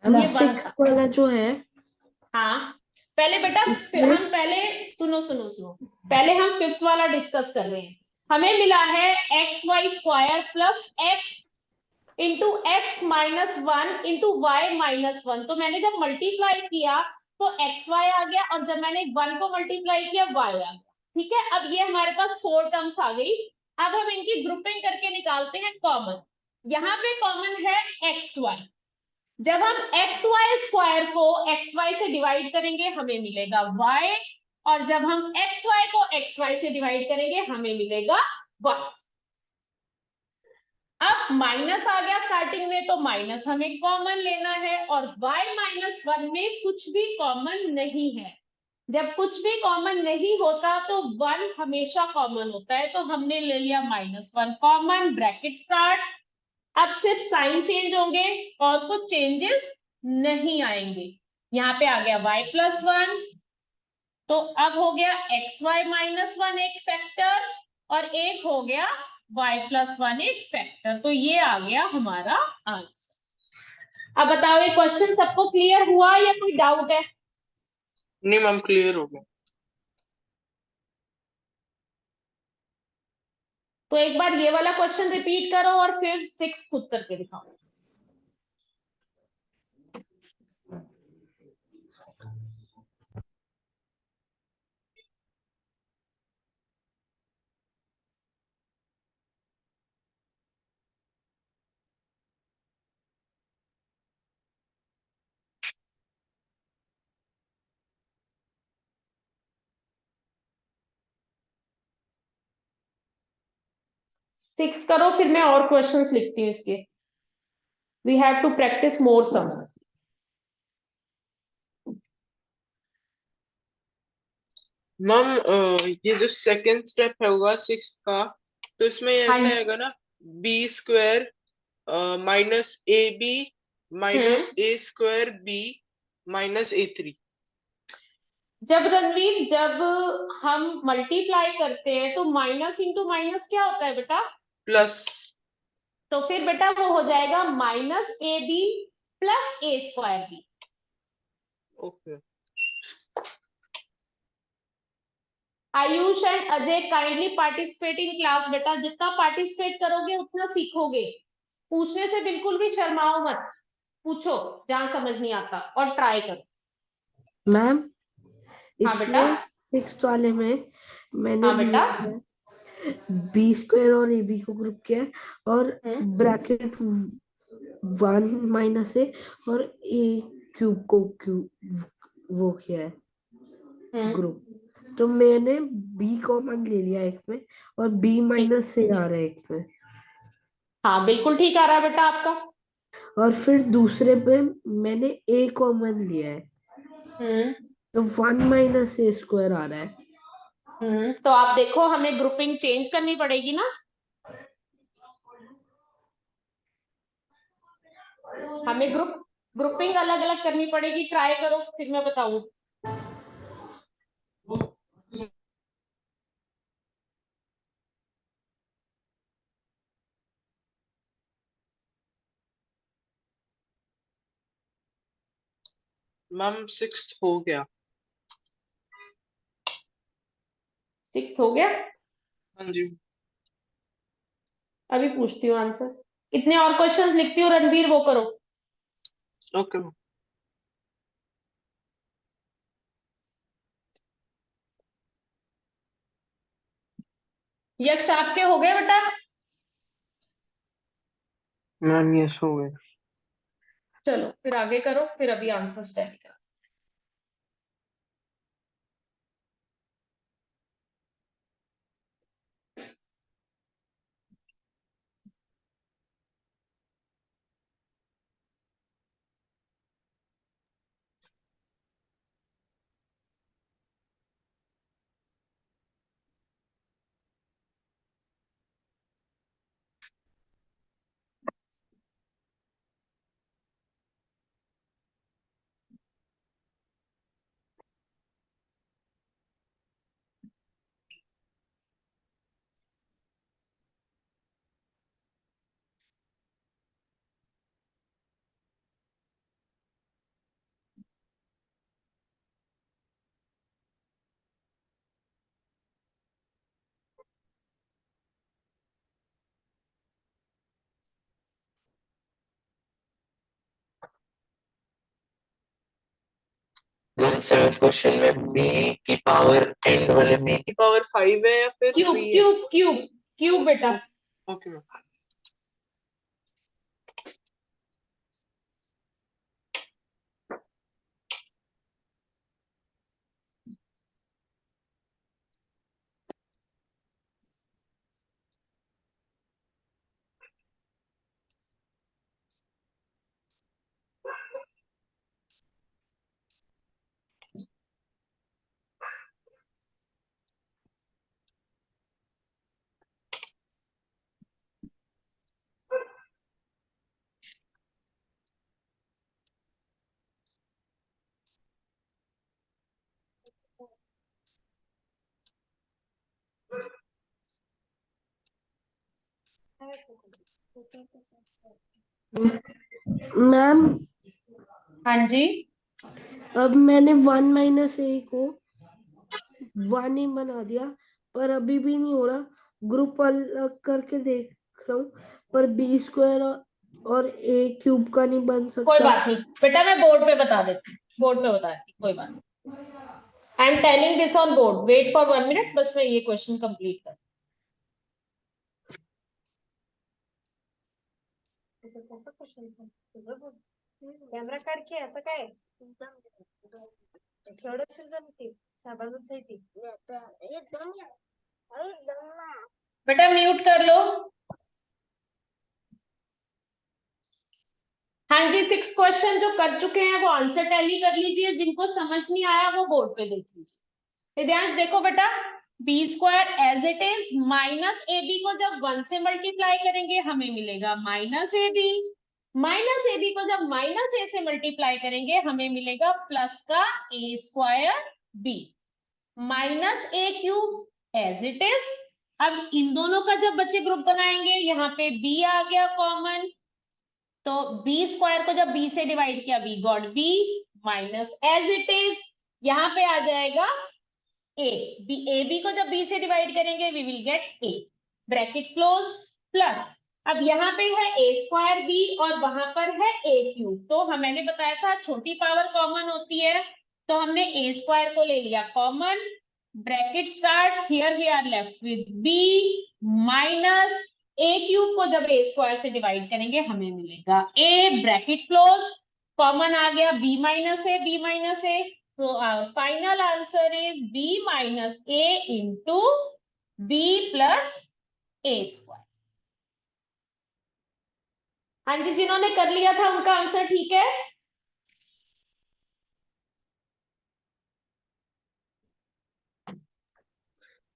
मैम ये 1 6 था। वाला जो है हाँ पहले बेटा, इसमें हम पहले सुनो सुनो सुनो, पहले हम 5th वाला डिस्कस कर रहे हैं। हमें मिला है x y square plus x into x minus 1 into y minus 1। तो मैंने जब मल्टीप्लाई किया तो एक्स वाई आ गया, और जब मैंने 1 को मल्टीप्लाई किया वाई आ गया। ठीक है, अब ये हमारे पास 4 टर्म्स आ गई। अब हम इनकी ग्रुपिंग करके निकालते हैं कॉमन। यहाँ पे कॉमन है एक्स वाई। जब हम एक्स वाई स्क्वायर को एक्स वाई से डिवाइड करेंगे हमें मिलेगा y, और जब हम एक्स वाई को एक्स वाई से डिवाइड करेंगे हमें मिलेगा y। अब माइनस आ गया स्टार्टिंग में, तो माइनस हमें कॉमन लेना है, और y माइनस 1 में कुछ भी कॉमन नहीं है। जब कुछ भी कॉमन नहीं होता तो 1 हमेशा कॉमन होता है, तो हमने ले लिया -1 कॉमन, ब्रैकेट स्टार्ट। अब सिर्फ साइन चेंज होंगे और कुछ चेंजेस नहीं आएंगे। यहाँ पे आ गया y प्लस 1, तो अब हो गया एक्स वाई माइनस 1 एक फैक्टर, और एक हो गया y प्लस 1 एक फैक्टर। तो ये आ गया हमारा आंसर। अब बताओ ये क्वेश्चन सबको क्लियर हुआ या कोई डाउट है? नहीं मैम, क्लियर हो गया। तो एक बार ये वाला क्वेश्चन रिपीट करो और फिर 6 खुद करके दिखाओ। सिक्स करो, फिर मैं और क्वेश्चंस लिखती हूँ इसके। We have to practice more some. Ma'am ये जो सेकंड स्टेप होगा 6 का, तो इसमें हाँ ऐसा जी। आएगा ना, b square minus a b minus a square b minus a 3। जब रणवीर, जब हम मल्टीप्लाई करते हैं तो माइनस इंटू माइनस क्या होता है बेटा? प्लस। तो फिर बेटा वो हो जाएगा minus a b plus a square b. Okay. Ayush and Ajay kindly participate in class. बेटा जितना पार्टिसिपेट करोगे उतना सीखोगे। पूछने से बिल्कुल भी शर्माओ मत, पूछो जहां समझ नहीं आता और ट्राई करो। मैम हाँ बेटा। इसमें सिक्स वाले में मैंने हाँ बेटा। लिया है बी स्क्वायर और ए बी को ग्रुप किया है और ब्रैकेट 1 - a और ए क्यूब को क्यूब वो किया है ग्रुप। तो मैंने बी कॉमन ले लिया एक में और बी माइनस से आ रहा है एक में, हाँ बिल्कुल ठीक आ रहा है बेटा आपका। और फिर दूसरे पे मैंने ए कॉमन लिया है हम्म। तो 1 - a² आ रहा है। तो आप देखो हमें ग्रुपिंग चेंज करनी पड़ेगी ना। हमें ग्रुपिंग अलग अलग करनी पड़ेगी। ट्राई करो फिर मैं बताऊं। मैम 6 हो गया। 6 हो गया। हाँ जी। अभी पूछती हूँ आंसर। कितने और क्वेश्चंस लिखती हूँ रणवीर, वो करो। Okay ma'am. यक्ष आपके हो गए बेटा? मैम यस हो गए। चलो फिर आगे करो, फिर अभी आंसर स्टडी करो। मैम 7th क्वेश्चन में बी की पावर एंड वाले बी की पावर 5 है या फिर क्यूब 3 है? क्यूब क्यूब क्यूब बेटा। Okay ma'am. मैम हाँ जी, अब मैंने 1 - a को 1 ही बना दिया, पर अभी भी नहीं हो रहा। ग्रुप अलग करके देख रहा हूँ, पर b² और a³ का नहीं बन कोई सकता। बात नहीं बेटा, मैं बोर्ड पे बता देती हूँ, बोर्ड पे बता देती हूँ, कोई बात नहीं। I am telling this on board, wait for 1 minute, बस मैं ये क्वेश्चन कंप्लीट कर। कसं क्वेश्चन तुझं बोल, कॅमेरा काढ की आता काय थोडं ती साबाजूच आहे ती, बेटा म्यूट कर लो। हाँ जी, 6 क्वेश्चन जो कर चुके हैं वो आंसर टैली कर लीजिए, जिनको समझ नहीं आया वो बोर्ड पे देख लीजिए। ध्यान देखो बेटा, b² as it is minus ab को जब 1 से मल्टीप्लाई करेंगे हमें मिलेगा माइनस ab, माइनस ab को जब माइनस a से मल्टीप्लाई करेंगे हमें मिलेगा प्लस का a² b, minus a³ as it is. अब इन दोनों का जब बच्चे ग्रुप बनाएंगे, यहाँ पे b आ गया कॉमन, तो b² को जब b से डिवाइड किया b got b, minus as it is यहाँ पे आ जाएगा a, ab को जब b से डिवाइड करेंगे we will get a, bracket close, plus अब यहाँ पे है a² b और वहां पर है a³, तो मैंने बताया था छोटी पावर कॉमन होती है, तो हमने a² को ले लिया common, bracket start, here we are left with b minus a³ को जब a² से डिवाइड करेंगे हमें मिलेगा a, ब्रैकेट क्लोज, कॉमन आ गया b minus a, so our final answer is b minus a into b plus a²। हाँ जी, जिन्होंने कर लिया था उनका आंसर ठीक है।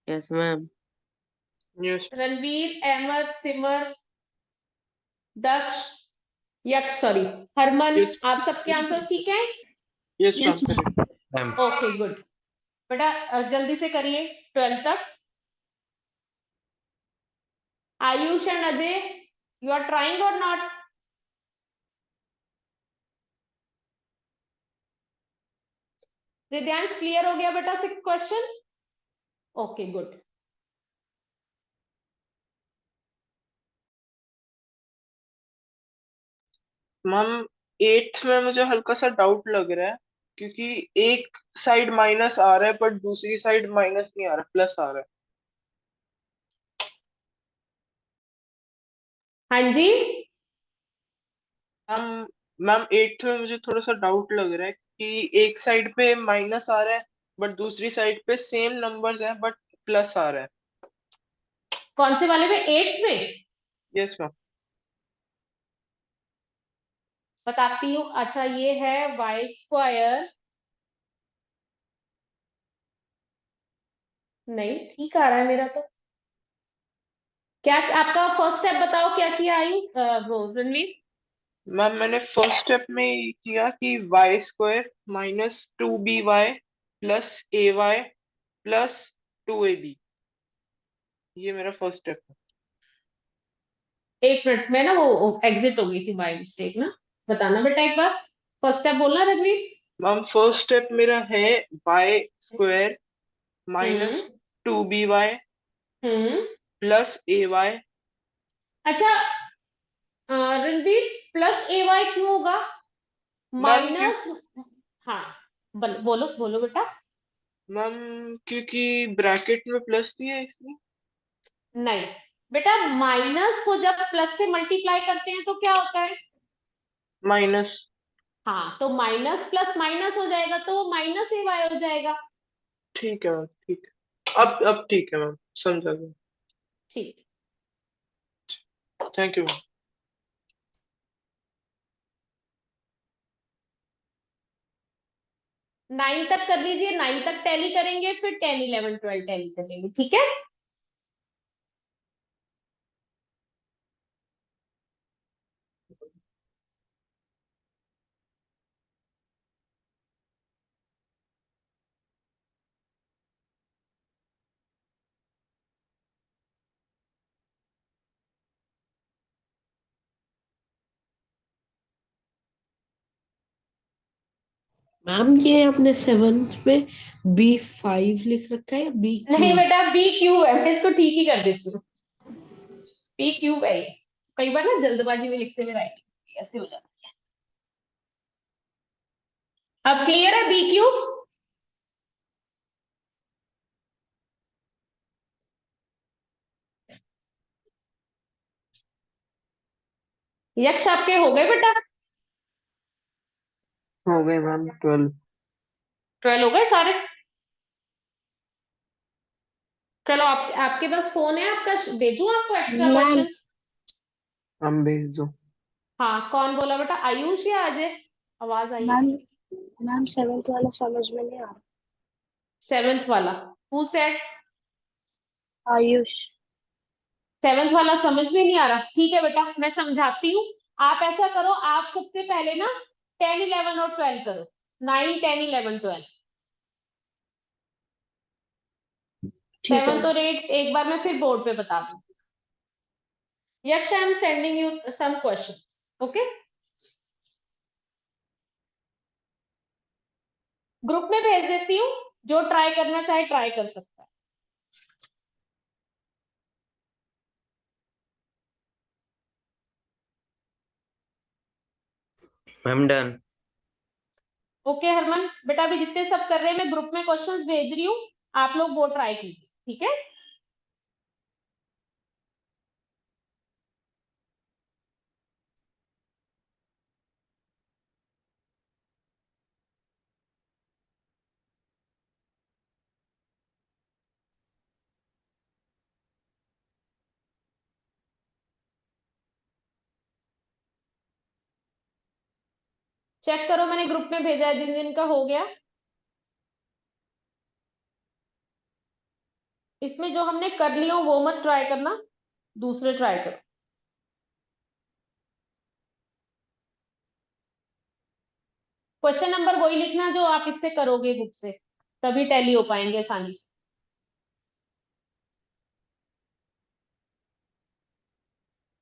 Yes ma'am. Yes. Ranveer, Ahmad, Simar, Daksh, Yaksh, sorry Harman, Yes. आप सबके आंसर्स ठीक है? Yes, ma'am. Yes ma'am. Correct. Ma'am okay good बेटा, जल्दी से करिए 12 तक। Ayush and Ajay, you are trying और नॉट? हृदयांश क्लियर हो गया बेटा 6 question? Okay good. Ma'am 8th में मुझे हल्का सा डाउट लग रहा है, क्योंकि एक साइड माइनस आ रहा है बट दूसरी साइड माइनस नहीं आ रहा, प्लस आ रहा है। हाँ जी, मैम मैम 8th में मुझे थोड़ा सा डाउट लग रहा है कि एक साइड पे माइनस आ रहा है बट दूसरी साइड पे सेम नंबर्स हैं बट प्लस आ रहा है। कौन से वाले में? 8th में? Yes ma'am. बताती हूँ। अच्छा, ये है y², नहीं ठीक आ रहा है मेरा तो। क्या आपका फर्स्ट स्टेप बताओ, क्या किया वो रणवीर? मैम मैंने फर्स्ट स्टेप में ये किया कि y² minus 2by plus ay plus 2ab, ये मेरा फर्स्ट स्टेप है। एक मिनट में ना वो एग्जिट हो गई थी बाय मिस्टेक ना, बताना बेटा एक बार, फर्स्ट स्टेप बोलना रणवीर। मैम फर्स्ट स्टेप मेरा है y² माइनस हम्म 2by हम्म प्लस ay। अच्छा, रणवीर प्लस ए वाई क्यों होगा? मैम क्यों? माइनस, हाँ बोलो बोलो बेटा। मैम क्योंकि ब्रैकेट में प्लस दिया है इसलिए। नहीं बेटा, माइनस को जब प्लस से मल्टीप्लाई करते हैं तो क्या होता है? माइनस। हाँ, तो माइनस प्लस माइनस हो जाएगा, तो माइनस ए वाई हो जाएगा। ठीक है मैम, ठीक है, अब ठीक है मैम, समझा गया। ठीक, थैंक यू मैम। 9 तक कर लीजिए, 9 तक टैली करेंगे, फिर 10 11 12 टैली करेंगे, ठीक है? मैम ये आपने सेवेंथ में B5 लिख रखा है या बी नहीं क्यू? बेटा बी क्यू है, मैं इसको ठीक ही कर देती हूँ। बी क्यू है ये। कई बार ना जल्दबाजी में लिखते हुए राइटिंग ऐसे हो जाता है। अब क्लियर है बी क्यू? यक्ष आपके हो गए बेटा? हो गए मैम 12। 12 हो गए सारे? चलो आपके पास फोन है आपका, भेजूं आपको एक्स्ट्रा मैम क्वेश्चन? हम भेज दो। हाँ कौन बोला बेटा, आयुष या अजय? आवाज आई है? मैम मैम सेवेंथ वाला समझ में नहीं आ रहा। सेवेंथ वाला? Who said? आयुष। सेवेंथ वाला समझ में नहीं आ रहा? ठीक है बेटा मैं समझाती हूँ। आप ऐसा करो, आप सबसे पहले ना 10 11 और 12 करो। 9 10 11 12। ठीक है। 7 और 8 एक बार मैं फिर बोर्ड पे बता दूँ। Yaksh I am sending you some questions, okay? Group में भेज देती हूँ, जो ट्राई करना चाहे ट्राई कर सकता है। Ma'am done. ओके हरमन बेटा, अभी जितने सब कर रहे हैं मैं ग्रुप में क्वेश्चंस भेज रही हूँ, आप लोग वो ट्राई कीजिए, ठीक है? चेक करो, मैंने ग्रुप में भेजा है जिन जिन का हो गया। इसमें जो हमने कर लिया वो मत ट्राई करना, दूसरे ट्राई करो। क्वेश्चन नंबर वही लिखना जो आप इससे करोगे बुक से, तभी टैली हो पाएंगे आसानी से।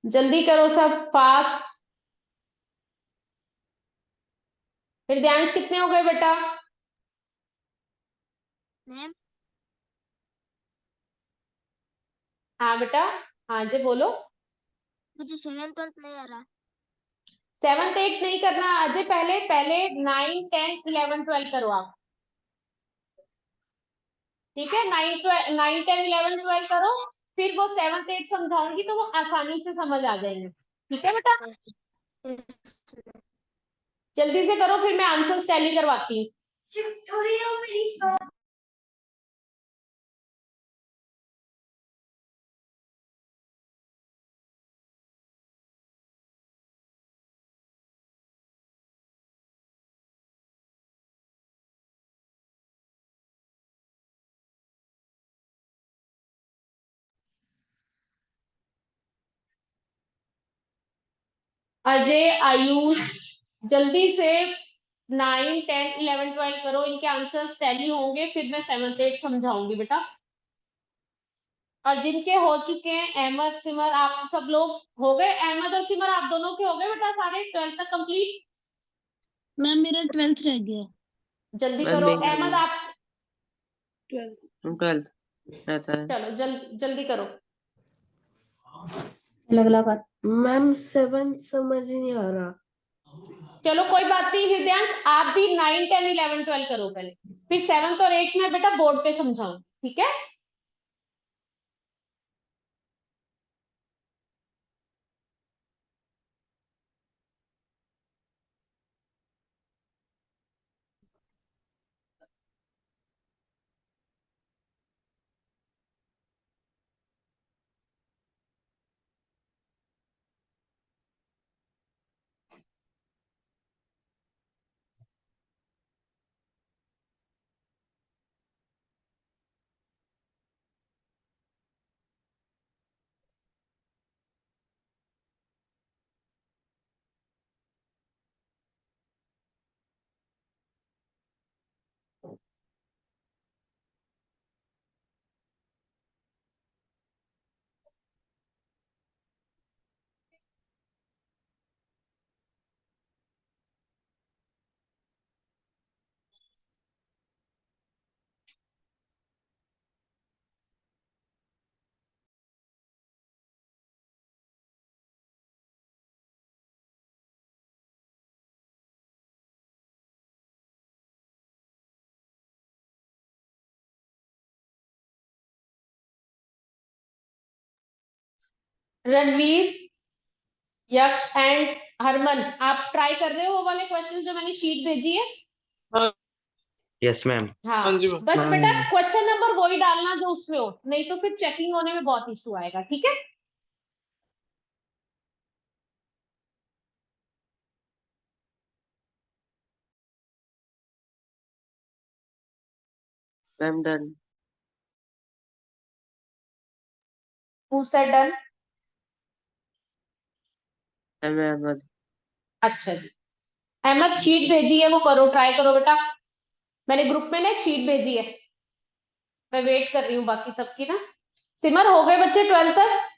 जल्दी करो सब, फास्ट। फिर ध्यान कितने हो गए बेटा? मैम हाँ बेटा, हाँ जी बोलो। मुझे सेवेंथ नहीं आ रहा। 7th 8 नहीं करना अजय, पहले पहले 9 10 11 12 करो आप, ठीक है? 9 10 11 12 करो, फिर वो 7th 8 समझाऊंगी तो वो आसानी से समझ आ जाएंगे, ठीक है बेटा? जल्दी से करो, फिर मैं आंसर टैली करवाती हूँ। अजय आयुष जल्दी से 9 10 11 12 करो, इनके आंसर्स टैली होंगे, फिर मैं 7th 8 समझाऊंगी बेटा। और जिनके हो चुके हैं, अहमद सिमर आप सब लोग हो गए? अहमद और सिमर आप दोनों के हो गए बेटा सारे 12th तक कंप्लीट? मैम मेरा 12th रह गया। जल्दी मैम करो मेरा अहमद भी आप। 12th रहता है। चलो जल्दी करो। अलग अलग मैम सेवेंथ समझ ही नहीं आ रहा। चलो कोई बात नहीं हृदयांश, आप भी 9 10 11 12 करो पहले, फिर 7th और 8th में बेटा बोर्ड पे समझाऊं, ठीक है? रणवीर, यक्ष एंड हरमन, आप ट्राई कर रहे हो वो वाले क्वेश्चंस जो मैंने शीट भेजी है? Yes ma'am. हाँ, हाँ जी मैम। बस बेटा क्वेश्चन नंबर वही डालना जो उसमें हो, नहीं तो फिर चेकिंग होने में बहुत इशू आएगा, ठीक है? Ma'am done. Who said done? Ma'am Ahmed. अच्छा जी, अहमद शीट भेजी है, वो करो, ट्राई करो बेटा। मैंने ग्रुप में ना एक शीट भेजी है, मैं वेट कर रही हूँ बाकी सबकी ना। सिमर, हो गए बच्चे 12th तक?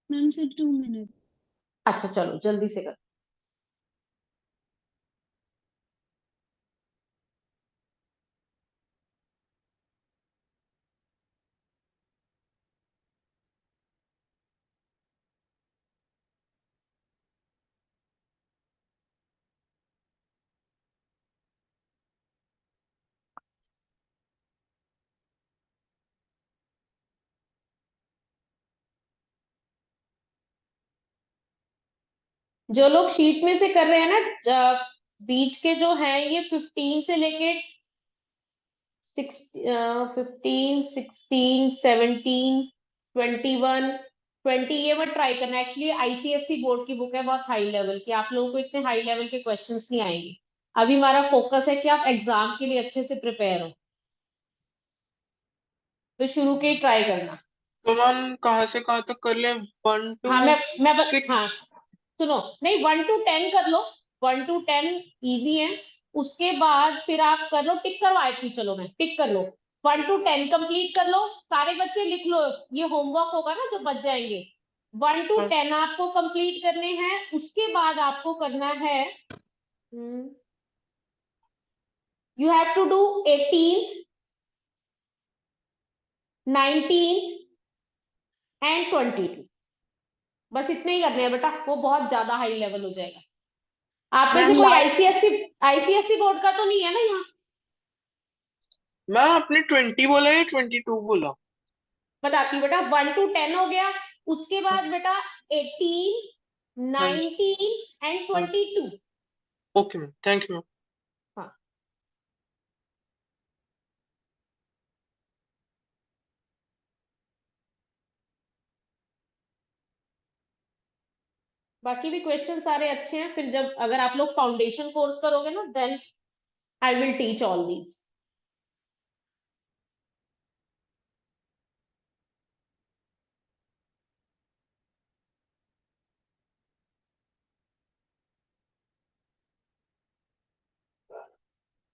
मैम सिर्फ 2 मिनट। अच्छा चलो जल्दी से कर। जो लोग शीट में से कर रहे हैं ना, बीच के जो हैं ये 15 से लेके 15, 16, 17, 21, 20, ये मत ट्राई करना। एक्चुअली आईसीएसई बोर्ड की बुक है, बहुत हाई लेवल की, आप लोगों को इतने हाई लेवल के क्वेश्चंस नहीं आएंगे। अभी हमारा फोकस है कि आप एग्जाम के लिए अच्छे से प्रिपेयर हो, तो शुरू के ही ट्राई करना। तो मैम कहाँ से कहाँ तक कर लें? 1 to हाँ मैं 6? हाँ सुनो, नहीं 1 to 10 कर लो, 1 to 10 इजी है। उसके बाद फिर आप कर लो, टिक करवाए थी, चलो मैं टिक कर लो। 1 to 10 कंप्लीट कर लो, सारे बच्चे लिख लो, ये होमवर्क होगा ना जो बच जाएंगे। 1 to हाँ। 10 आपको कंप्लीट करने हैं। उसके बाद आपको करना है, you have to do 18th, 19th and 22। बस इतने ही करने हैं बेटा, वो बहुत ज्यादा हाई लेवल हो जाएगा। आप में से कोई आईसीएससी बोर्ड का तो नहीं है ना यहाँ? मैम आपने 20 बोला या 22 बोला? बताती हूँ बेटा, 1 to 10 हो गया, उसके बाद बेटा 18, हाँ जी 19 एंड हाँ। 22। Okay ma'am, thank you ma'am. हाँ, बाकी भी क्वेश्चन सारे अच्छे हैं। फिर जब अगर आप लोग फाउंडेशन कोर्स करोगे ना, then I will teach all these.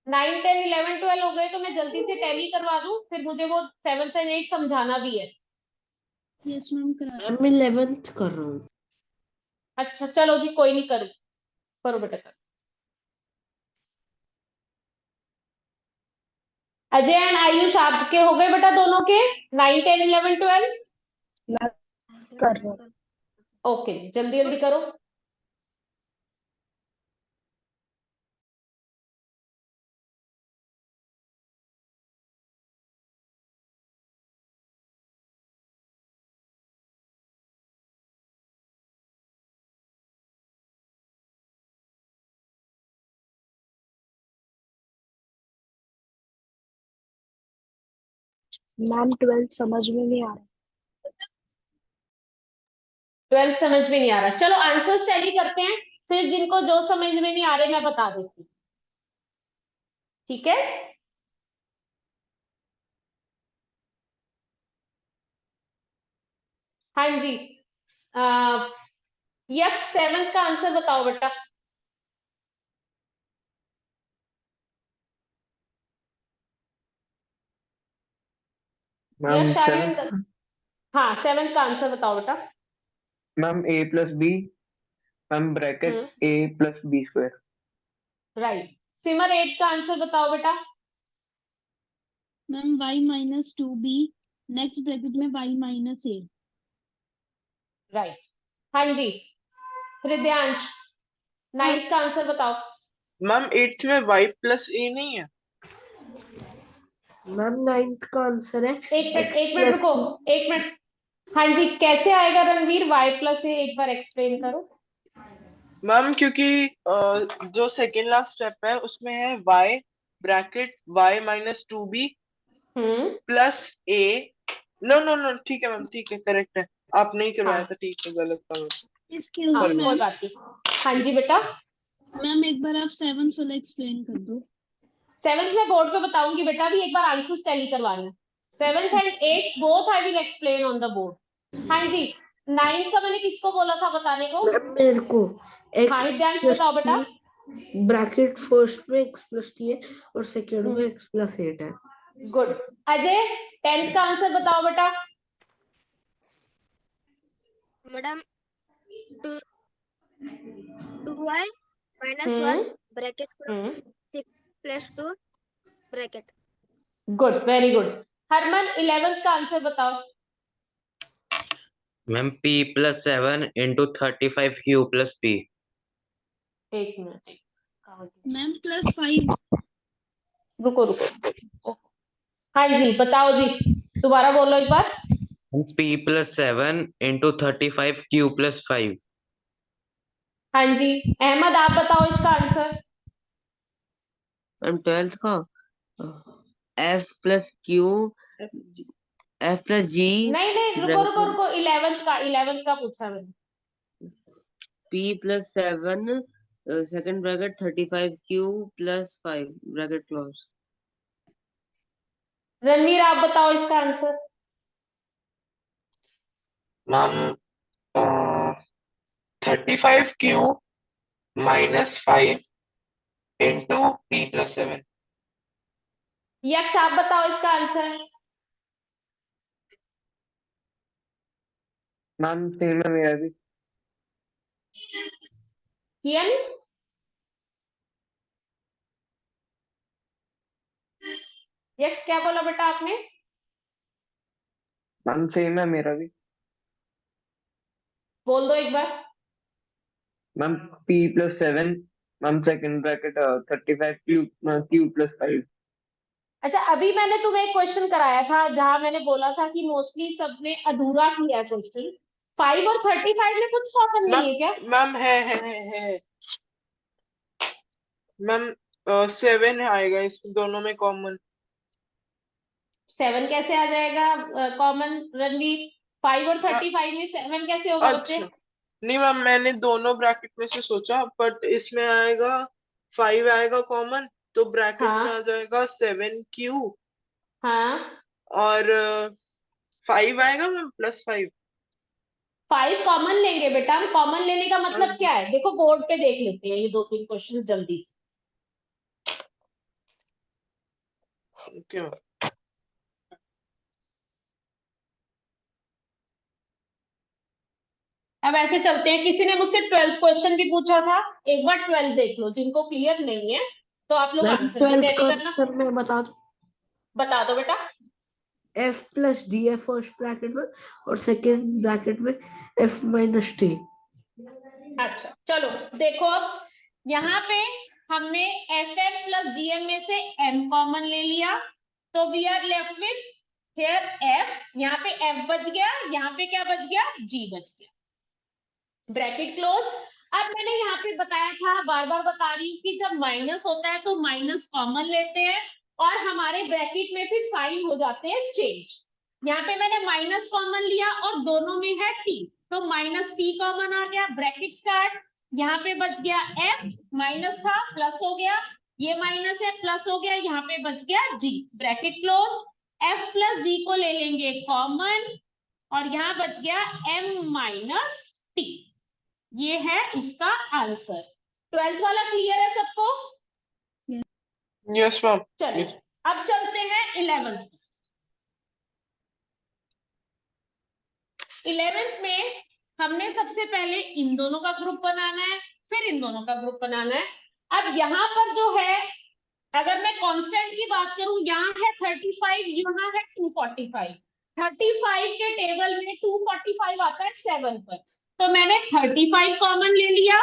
Nine, 10, 11, 12 हो गए तो मैं जल्दी से टैली करवा दूं, फिर मुझे वो 7th एंड 8th समझाना भी है। यस मैम करा। मैम मैं 11th कर रहा हूँ। अच्छा चलो जी, कोई नहीं, करो करो बेटा करो। अजय एंड आयुष आपके हो गए बेटा दोनों के 9, 10, 11, 12? कर रहा हूँ। ओके जी, जल्दी जल्दी करो। मैम 12 समझ में नहीं आ रहा। 12 समझ में नहीं आ रहा, चलो आंसर टैली करते हैं, फिर जिनको जो समझ में नहीं आ रहे मैं बता देती हूँ, ठीक है? हाँ जी, यप 7th का आंसर बताओ बेटा। मैम यक्ष आर्यन, हाँ 7th का आंसर बताओ बेटा। मैम ए प्लस बी, मैम ब्रैकेट ए प्लस बी स्क्वायर। राइट। सिमर 8th का आंसर बताओ बेटा। मैम y-2b, नेक्स्ट ब्रैकेट में y-a। राइट। हाँ जी, हृदयांश 9th का आंसर बताओ। मैम 8th में y प्लस ए नहीं है? मैम 9th का आंसर है एक मिनट x एक मिनट प्लस रुको, एक मिनट, हाँ जी, कैसे आएगा रणवीर? y प्लस ए एक बार एक्सप्लेन करो। मैम क्योंकि जो सेकेंड लास्ट स्टेप है उसमें है y bracket y minus 2b plus a। No no no, ठीक है मैम, ठीक है, करेक्ट है। आपने ही करवाया हाँ था, ठीक है, गलत था मैम। एक्सक्यूज हाँ, मी कोई मैम, बात नहीं। हाँ जी बेटा, मैम एक बार आप 7th वाला एक्सप्लेन कर दो। 7th में बोर्ड पे बताऊंगी बेटा, भी एक बार आंसर्स टैली करवाना। 7th and 8th both I will explain on the board. हाँ जी, 9th का मैंने किसको बोला था बताने को? मैम मेरे को हाँ x हिद्यांश प्लस बताओ बेटा। ब्रैकेट फर्स्ट में x प्लस टी है और सेकेंड हम्म, में x प्लस 8 है। गुड। अजय 10th का आंसर बताओ बेटा। Madam 2y minus 1 hmm bracket 6 प्लस 2 bracket. Good, very good. Harman 11th का आंसर बताओ। Ma'am p plus 7 into 35q plus p। एक मिनट, मैम +5। रुको रुको रुको। हाँ जी बताओ जी, दोबारा बोलो एक बार। p plus 7 into 35q plus 5। हाँ जी, अहमद आप बताओ इसका आंसर। मैम 12th का f plus q f plus g नहीं नहीं, रुको रुको रुको, 11th का पूछा मैंने। p plus 7 second bracket 35q plus 5 bracket close. Ranveer आप बताओ इसका answer. Ma'am 35q minus 5 into p plus 7। यक्ष आप बताओ इसका आंसर। मैम सेम है मेरा भी। कियन यक्ष क्या बोला बेटा आपने? मैम सेम है मेरा भी। बोल दो एक बार। Ma'am p plus 7, ma'am second bracket 35 q plus 5। अच्छा, अभी मैंने तुम्हें एक क्वेश्चन कराया था जहां मैंने बोला था कि मोस्टली सबने अधूरा किया है क्वेश्चन। 5 और 35 में कुछ कॉमन नहीं है क्या? मैम है मैम 7 आएगा इसमें दोनों में कॉमन। 7 कैसे आ जाएगा कॉमन रणवीर? 5 और 35 में 7 कैसे होगा बच्चे? अच्छा, नहीं मैम, मैंने दोनों ब्रैकेट में से सोचा, बट इसमें आएगा 5 आएगा कॉमन, तो ब्रैकेट में हाँ आ जाएगा 7q हाँ, और 5 आएगा मैम प्लस 5। 5 कॉमन लेंगे बेटा हम। कॉमन लेने का हाँ मतलब जी, क्या है, देखो बोर्ड पे देख लेते हैं ये 2-3 क्वेश्चन जल्दी से। Okay ma'am. अब ऐसे चलते हैं, किसी ने मुझसे 12th क्वेश्चन भी पूछा था, एक बार 12th देख लो, जिनको क्लियर नहीं है तो आप लोग मैम आंसर भी 12th टैली का करना। आंसर मैं बता दूं। बता दो बेटा। f प्लस डी है फर्स्ट ब्रैकेट में और सेकेंड ब्रैकेट में f माइनस टी। अच्छा चलो देखो, अब यहाँ पे हमने एफ एम प्लस जीएम में से m कॉमन ले लिया, तो we are left with here f। यहाँ पे f बच गया, यहाँ पे क्या बच गया? g बच गया, ब्रैकेट क्लोज। अब मैंने यहाँ पे बताया था, बार बार बता रही हूँ कि जब माइनस होता है तो माइनस कॉमन लेते हैं और हमारे ब्रैकेट में फिर साइन हो जाते हैं चेंज। यहाँ पे मैंने माइनस कॉमन लिया और दोनों में है t, तो माइनस t कॉमन आ गया, ब्रैकेट स्टार्ट। यहाँ पे बच गया f, माइनस था प्लस हो गया, ये माइनस है प्लस हो गया, यहाँ पे बच गया g, bracket close. f plus g को ले लेंगे कॉमन और यहाँ बच गया m माइनस t। ये है इसका आंसर। 12th वाला क्लियर है सबको? Yes ma'am. चलिए अब चलते हैं 11th। 11th में हमने सबसे पहले इन दोनों का ग्रुप बनाना है, फिर इन दोनों का ग्रुप बनाना है। अब यहाँ पर जो है, अगर मैं कांस्टेंट की बात करूं, यहाँ है 35, यहाँ है 245। 35 के टेबल में 245 आता है 7 पर, तो मैंने 35 कॉमन ले लिया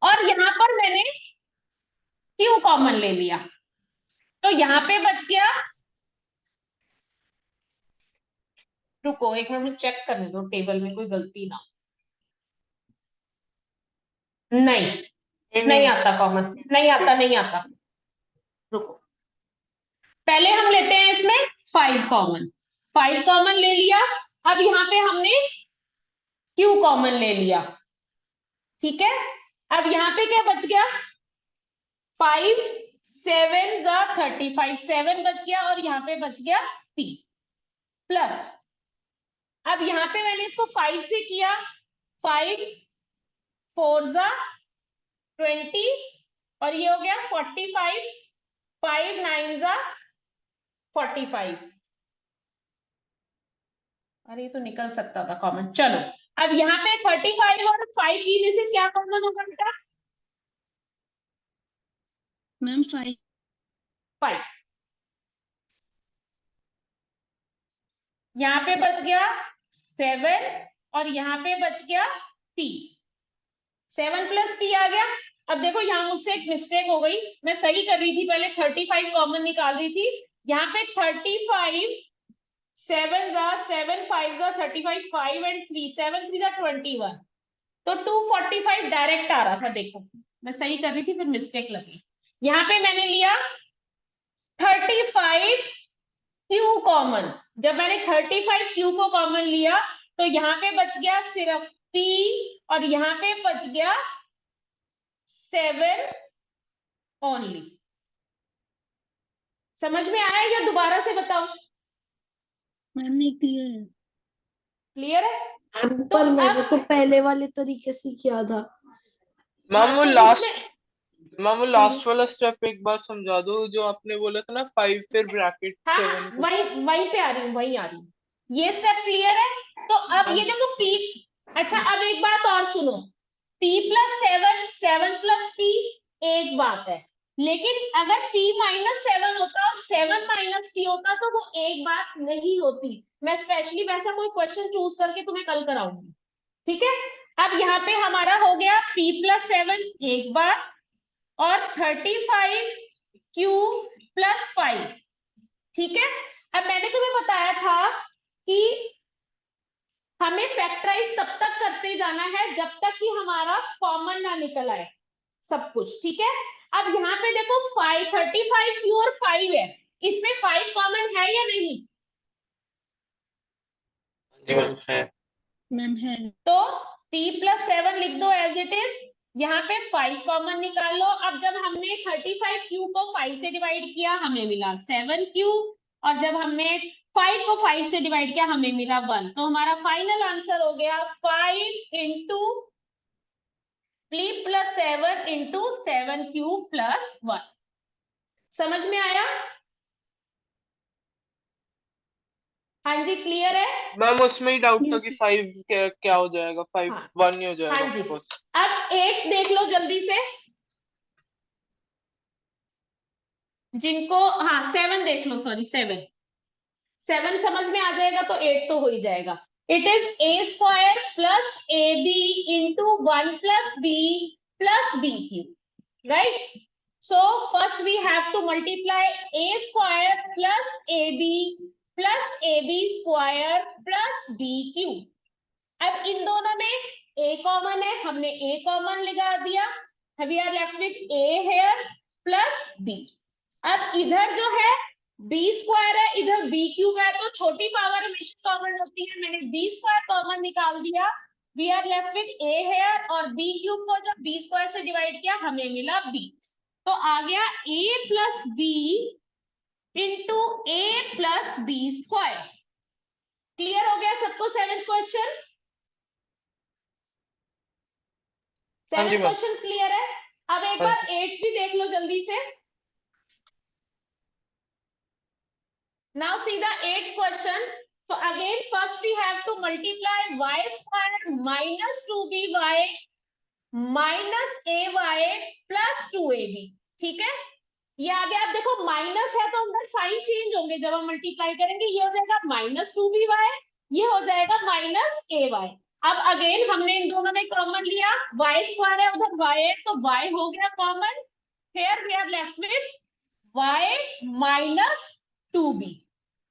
और यहाँ पर मैंने q कॉमन ले लिया, तो यहाँ पे बच गया रुको एक मिनट मुझे चेक करने दो टेबल में कोई गलती ना हो। नहीं आता कॉमन, नहीं आता। रुको पहले हम लेते हैं इसमें 5 कॉमन, 5 कॉमन ले लिया। अब यहाँ पे हमने Q कॉमन ले लिया, ठीक है। अब यहाँ पे क्या बच गया, 5 7 जा 35, 7 बच गया और यहाँ पे बच गया P प्लस। अब यहाँ पे मैंने इसको 5 से किया, 5 4 जा 20 और ये हो गया 45, 5 9 जा 45। अरे ये तो निकल सकता था कॉमन, चलो। अब यहाँ पे 35 और 5 में से क्या कॉमन होगा बेटा? मैम 5 5। यहाँ पे बच गया 7 और यहाँ पे बच गया P, 7 प्लस P आ गया। अब देखो यहाँ मुझसे एक मिस्टेक हो गई, मैं सही कर रही थी पहले 35 कॉमन निकाल रही थी। यहाँ पे 35 7 जा 7 5 जा 35, 5 एंड 3 7 3 जा 21, तो 245 डायरेक्ट आ रहा था। देखो मैं सही कर रही थी फिर मिस्टेक लगी। यहाँ पे मैंने लिया 35 Q कॉमन, जब मैंने 35 Q को कॉमन लिया तो यहाँ पे बच गया सिर्फ P और यहाँ पे बच गया 7 ओनली। समझ में आया या दोबारा से बताओ? मैम नहीं क्लियर है। क्लियर है? तो पर मैंने अब तो पहले वाले तरीके से किया था। मैम हाँ, वो तो लास्ट इसमें मैम वो लास्ट वाला स्टेप एक बार समझा दो, जो आपने बोला था ना 5 फिर ब्रैकेट हाँ 7 को। वहीं पे आ रही हूँ, वहीं आ रही हूँ। ये स्टेप क्लियर है? तो अब ये देखो P, अच्छा अब एक बात और सुनो, P प्लस 7 7 प्लस P एक बात है, लेकिन अगर P माइनस 7 होता और 7 माइनस P होता तो वो एक बात नहीं होती। मैं स्पेशली वैसा कोई क्वेश्चन चूज करके तुम्हें कल कराऊंगी, ठीक है। अब यहाँ पे हमारा हो गया P प्लस 7 एक बार और 35 Q प्लस 5, ठीक है। अब मैंने तुम्हें बताया था कि हमें फैक्टराइज तब तक करते जाना है जब तक कि हमारा कॉमन ना निकल आए सब कुछ, ठीक है। अब यहाँ पे देखो 5 35 Q और 5 है, इसमें 5 कॉमन है या नहीं? जी मैम है। मैम है। तो P प्लस 7 लिख दो एज इट इज, यहाँ पे 5 कॉमन निकाल लो। अब जब हमने 35 Q को 5 से डिवाइड किया हमें मिला 7 Q, और जब हमने 5 को 5 से डिवाइड किया हमें मिला 1, तो हमारा फाइनल आंसर हो गया 5 into P plus 7 into 7Q plus 1। समझ में आया? हाँ जी क्लियर है? मैम उसमें ही डाउट था Yes, कि 5 क्या हो जाएगा, 5 हाँ 1 ही हो जाएगा हाँ जी। बस। अब 8 देख लो जल्दी से, जिनको हाँ 7 देख लो, सॉरी 7 समझ में आ जाएगा तो 8 तो हो ही जाएगा। It is a square plus ab into 1 plus b cube, right. So first we have to multiply a square plus ab square plus b cube. अब इन दोनों में a कॉमन है, हमने a कॉमन लगा दिया, we are left with a here plus b। अब इधर जो है b स्क्वायर है, इधर b क्यूब है, तो छोटी पावर हमेशा कॉमन होती है, मैंने b स्क्वायर कॉमन निकाल दिया, we are left with a here, और b क्यूब को जब b स्क्वायर से डिवाइड किया हमें मिला b, तो आ गया a plus b into a plus b square. Clear हो गया सबको? 7th क्वेश्चन, हाँ जी 7th मैम। क्वेश्चन क्लियर है? अब एक हाँ बार 8 भी देख लो जल्दी से। Now see the 8th question. So again first we have to multiply y square minus 2by minus ay plus 2ab, ठीक है। ये आ गया। अब देखो माइनस है तो अंदर साइन चेंज होंगे, जब हम मल्टीप्लाई करेंगे ये हो जाएगा माइनस 2by, ये हो जाएगा माइनस ay। अब अगेन हमने इन दोनों में कॉमन लिया, y स्क्वायर है उधर y है तो y हो गया common, here we are left with y minus 2b।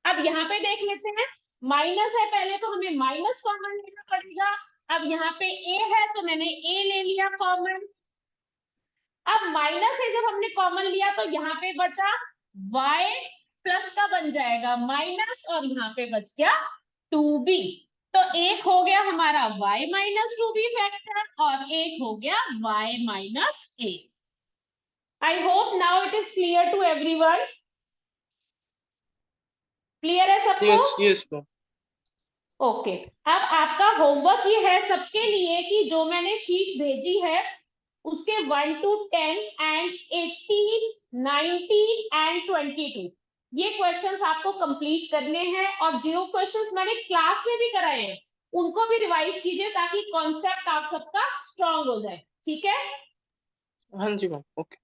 अब यहाँ पे देख लेते हैं माइनस है पहले तो हमें माइनस कॉमन लेना पड़ेगा। अब यहाँ पे ए है तो मैंने ए ले लिया कॉमन। अब माइनस है जब हमने कॉमन लिया तो यहाँ पे बचा y प्लस का बन जाएगा माइनस और यहाँ पे बच गया 2b। तो एक हो गया हमारा y माइनस 2b फैक्टर और एक हो गया y minus a। I hope now it is clear to everyone. Clear है सबको? Yes ma'am. ओके अब आपका होमवर्क ये है सबके लिए कि जो मैंने शीट भेजी है उसके 1 to 10 एंड 18, 19 एंड 22 ये क्वेश्चंस आपको कंप्लीट करने हैं और जो क्वेश्चंस मैंने क्लास में भी कराए हैं उनको भी रिवाइज कीजिए ताकि कॉन्सेप्ट आप सबका स्ट्रांग हो जाए। ठीक है, हाँ जी मैम, ओके।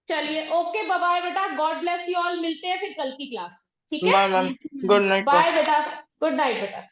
चलिए ओके बाय बाय बेटा, गॉड ब्लेस यू ऑल, मिलते हैं फिर कल की क्लास। ठीक है, bye ma'am, good night. Bye बेटा, गुड नाइट बेटा।